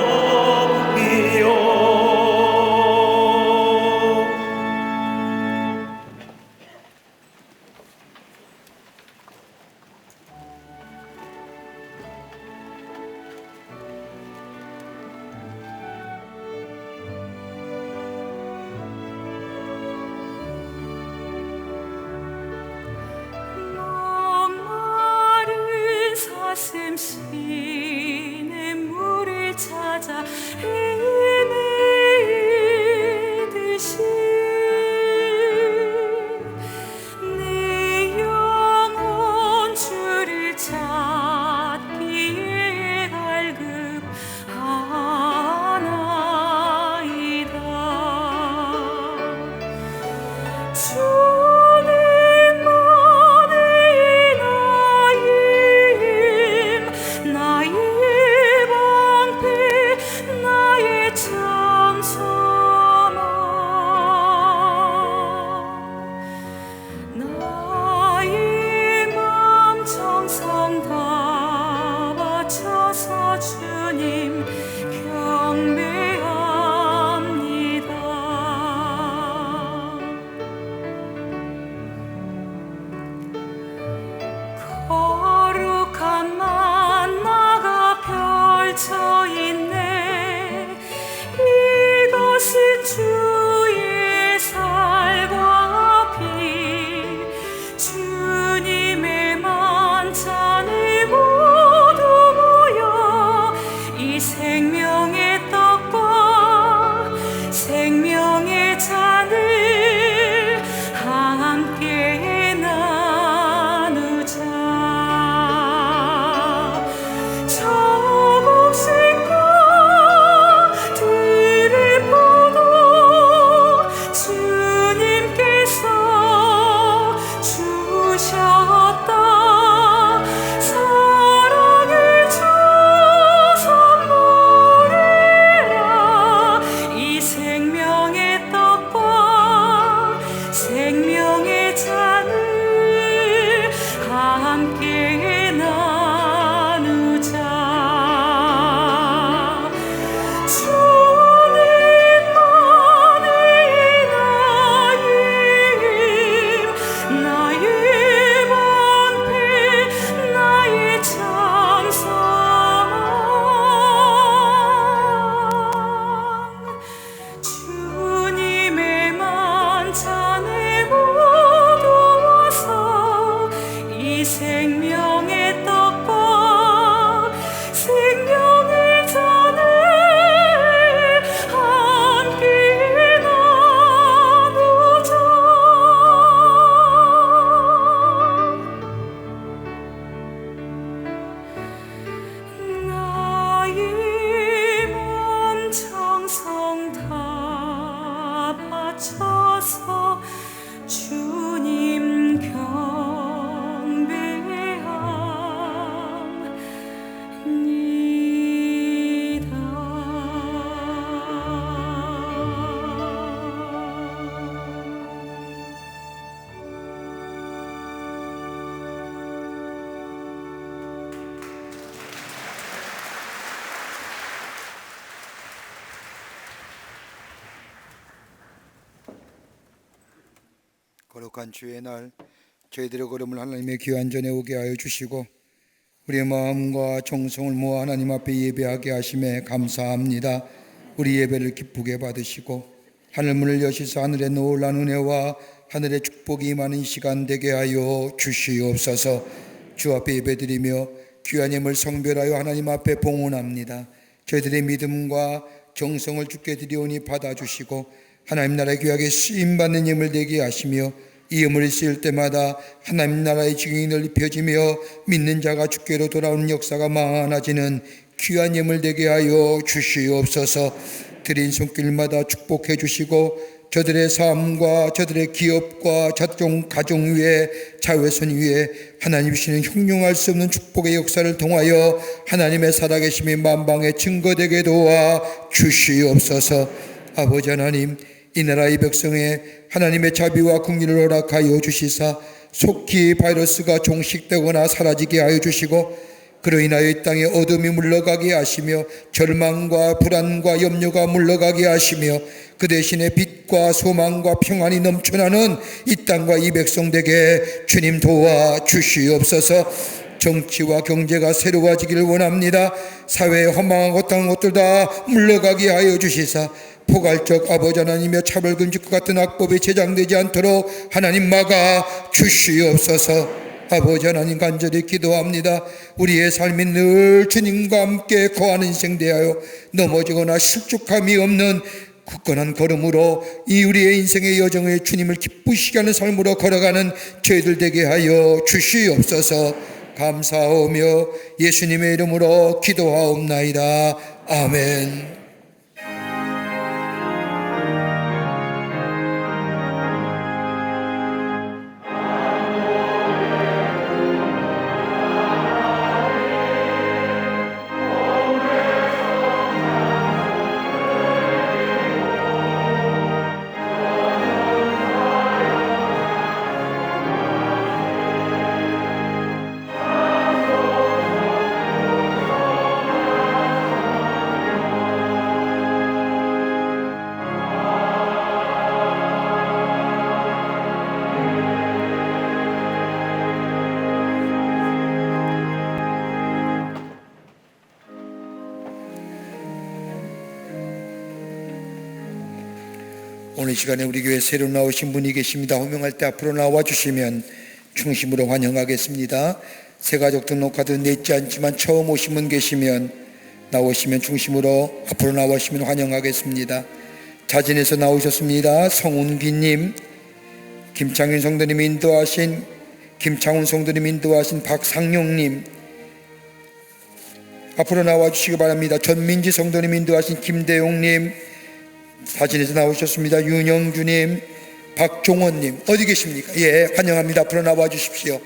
목마른 사슴 시내 물을 찾아 헤매듯이 내 영혼 주를 찾기에 갈급하나이다. 주님만이 나의 방패, 나의 장성함. 나의 맘 정성 다 바쳐서 주님 경배합니다. 거룩한 만나가 펼쳐있네. 이것은 주의 살과 피, 주님의 만찬을 모두 모여 이 생명의 떡과 생명의 잔을 함께 나누자. 저곡식과 들을 포도 주님께서 주셨다. 사랑을 주선 노래라. 이 생명의 떡과 생명의 잔을 함께 나누자. 주님만이 나의 방패, 나의 장성함. 주님의 만찬을 모두 와서 이 생명의 떡과 생명의 잔을 함께 나누자. 나의 몸 정성 다 바쳐서 주님 경배합니다. 거룩한 주의 날 저희들의 걸음을 하나님의 귀한 전에 오게 하여 주시고 우리의 마음과 정성을 모아 하나님 앞에 예배하게 하심에 감사합니다. 우리 예배를 기쁘게 받으시고 하늘문을 여시서 하늘의 놀라운 은혜와 하늘의 축복이 임하는 시간 되게 하여 주시옵소서. 주 앞에 예배드리며 귀한 예물 성별하여 하나님 앞에 봉헌합니다. 저희들의 믿음과 정성을 주께 드리오니 받아주시고 하나님 나라의 귀하게 쓰임받는 예물 되게 하시며 이 예물이 쓰일 때마다 하나님 나라의 증인이 넓혀지며 믿는 자가 주께로 돌아오는 역사가 많아지는 귀한 예물 되게 하여 주시옵소서. 드린 손길마다 축복해 주시고 저들의 삶과 저들의 기업과 자종 가정 위에 자외선 위에 하나님 주시는 형용할 수 없는 축복의 역사를 통하여 하나님의 살아계심이 만방에 증거되게 도와 주시옵소서. 아버지 하나님, 이 나라의 백성에 하나님의 자비와 긍휼을 허락하여 주시사 속히 바이러스가 종식되거나 사라지게 하여 주시고 그로 인하여 이 땅에 어둠이 물러가게 하시며 절망과 불안과 염려가 물러가게 하시며 그 대신에 빛과 소망과 평안이 넘쳐나는 이 땅과 이 백성들에게 주님 도와 주시옵소서. 정치와 경제가 새로워지기를 원합니다. 사회에 허망하고 땅 것들 다 물러가게 하여 주시사 포괄적 아버지 하나님의 차별금지과 같은 악법이 제정되지 않도록 하나님 막아 주시옵소서. 아버지 하나님 간절히 기도합니다. 우리의 삶이 늘 주님과 함께 거하는 인생 되하여 넘어지거나 실족함이 없는 굳건한 걸음으로 이 우리의 인생의 여정에 주님을 기쁘시게 하는 삶으로 걸어가는 저희들 되게 하여 주시옵소서. 감사하오며 예수님의 이름으로 기도하옵나이다. 아멘. 오늘 시간에 우리 교회 새로 나오신 분이 계십니다. 호명할 때 앞으로 나와주시면 중심으로 환영하겠습니다. 새가족 등록카드 냈지 않지만 처음 오신 분 계시면 나오시면 중심으로 앞으로 나오시면 환영하겠습니다. 자진해서 나오셨습니다. 성운기님, 김창윤 성도님 인도하신, 김창훈 성도님 인도하신 박상용님 앞으로 나와주시기 바랍니다. 전민지 성도님 인도하신 김대용님 사진에서 나오셨습니다. 윤영주님, 박종원님 어디 계십니까? 예, 환영합니다. 앞으로 나와 주십시오.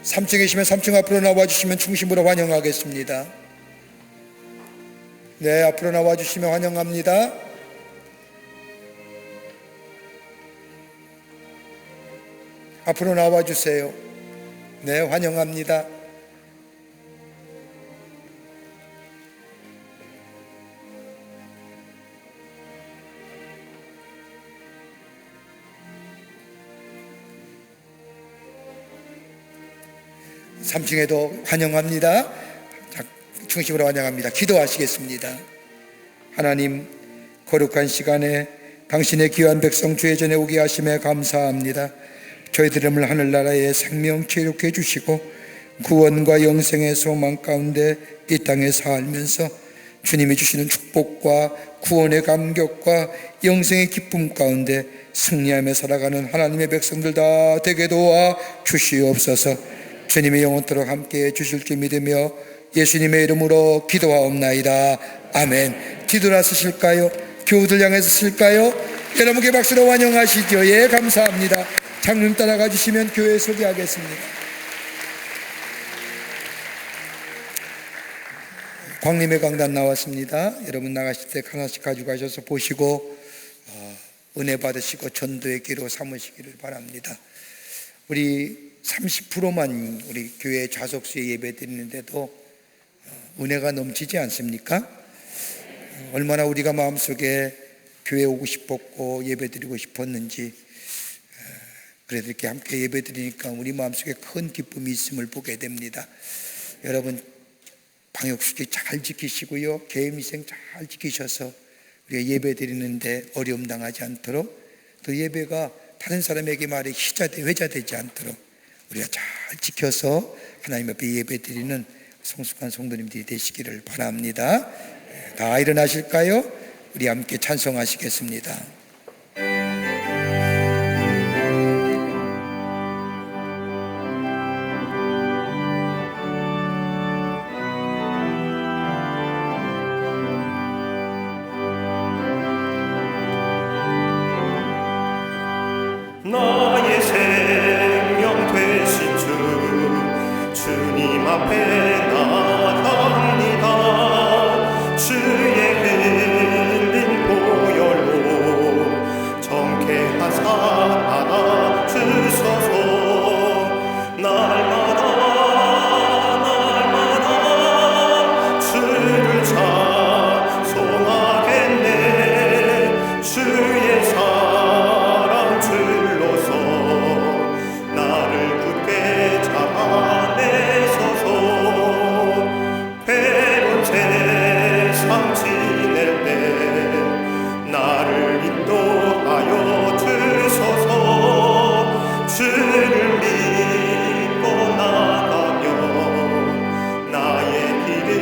3층에 계시면 3층 앞으로 나와 주시면 중심으로 환영하겠습니다. 네, 앞으로 나와 주시면 환영합니다. 앞으로 나와 주세요. 네, 환영합니다. (3층에도) 환영합니다. 중심으로 환영합니다. 기도하시겠습니다. 하나님, 거룩한 시간에 당신의 귀한 백성 주의 전에 오게 하심에 감사합니다. 저희들을 하늘나라의 생명체 이롭게 해주시고 구원과 영생의 소망 가운데 이 땅에 살면서 주님이 주시는 축복과 구원의 감격과 영생의 기쁨 가운데 승리하며 살아가는 하나님의 백성들 다 되게 도와 주시옵소서. 주님의 영원토록 함께해 주실 줄 믿으며 예수님의 이름으로 기도하옵나이다. 아멘. 뒤돌아 쓰실까요? 교우들 향해서 쓸까요? 여러분께 박수로 환영하시죠. 예, 감사합니다. 장님 따라가 주시면 교회 소개하겠습니다. 광림의 강단 나왔습니다. 여러분 나가실 때 하나씩 가져가셔서 보시고 은혜 받으시고 전도의 기로 삼으시기를 바랍니다. 우리 30%만 우리 교회 좌석수에 예배 드리는데도 은혜가 넘치지 않습니까? 얼마나 우리가 마음속에 교회 오고 싶었고 예배 드리고 싶었는지, 그래도 이렇게 함께 예배 드리니까 우리 마음속에 큰 기쁨이 있음을 보게 됩니다. 여러분 방역수칙 잘 지키시고요, 계획위생 잘 지키셔서 우리가 예배 드리는데 어려움 당하지 않도록, 또 예배가 다른 사람에게 말이 회자되지 않도록 우리가 잘 지켜서 하나님 앞에 예배 드리는 성숙한 성도님들이 되시기를 바랍니다. 다 일어나실까요? 우리 함께 찬송하시겠습니다. 앞에 나갑니다. 주의 흘린 보혈로 정케하사 받아주소서. 날마다 주를 찬송하겠네. 주의 사랑 줄로서 나를 굳게 잡아내소서. 괴로운 세상 지낼 때 나를 인도하여 주소서. 주를 믿고 나가면 나의 길을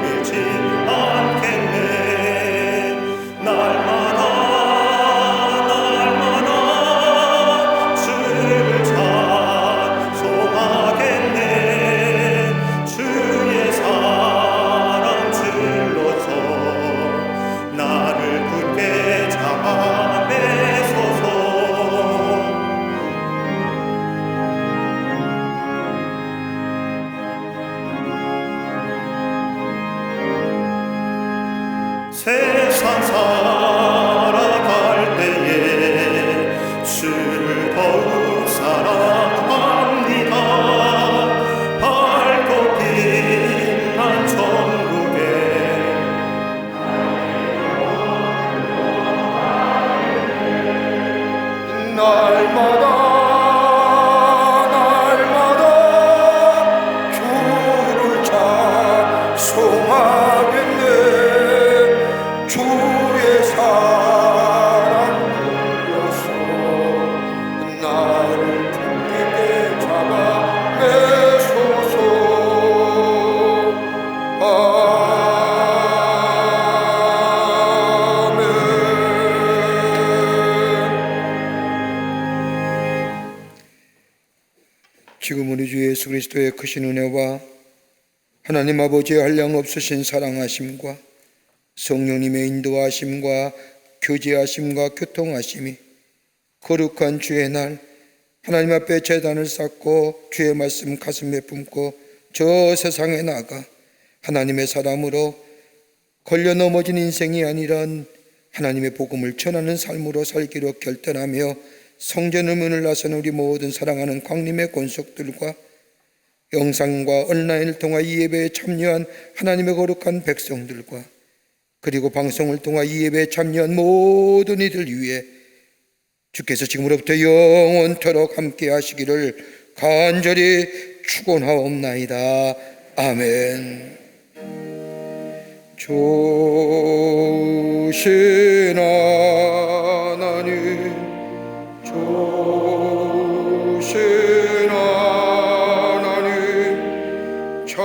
잃지 않겠네. 날마다 주를 찬송하겠네. 주의 사랑 줄로서 나를 굳게 잡아내소서. 세상 살아갈 때에 주를 더욱 사랑합니다. 밝고 빛난 천국에 날마다 주를 찬송하겠네. 주의 사랑 불러서 나를 굳게 잡아내소서. 아멘. 지금 우리 주 예수 그리스도의 크신 은혜와 하나님 아버지의 한량없으신 사랑하심과 성령님의 인도하심과 교제하심과 교통하심이 거룩한 주의 날 하나님 앞에 제단을 쌓고 주의 말씀 가슴에 품고 저 세상에 나가 하나님의 사람으로 걸려 넘어진 인생이 아니라 하나님의 복음을 전하는 삶으로 살기로 결단하며 성전의 문을 나선 우리 모든 사랑하는 광림의 권속들과 영상과 온라인을 통해 이 예배에 참여한 하나님의 거룩한 백성들과 그리고 방송을 통해 이 예배에 참여한 모든 이들 위해 주께서 지금으로부터 영원토록 함께 하시기를 간절히 축원하옵나이다. 아멘. 좋으신 하나님, 좋으신 하나님, 참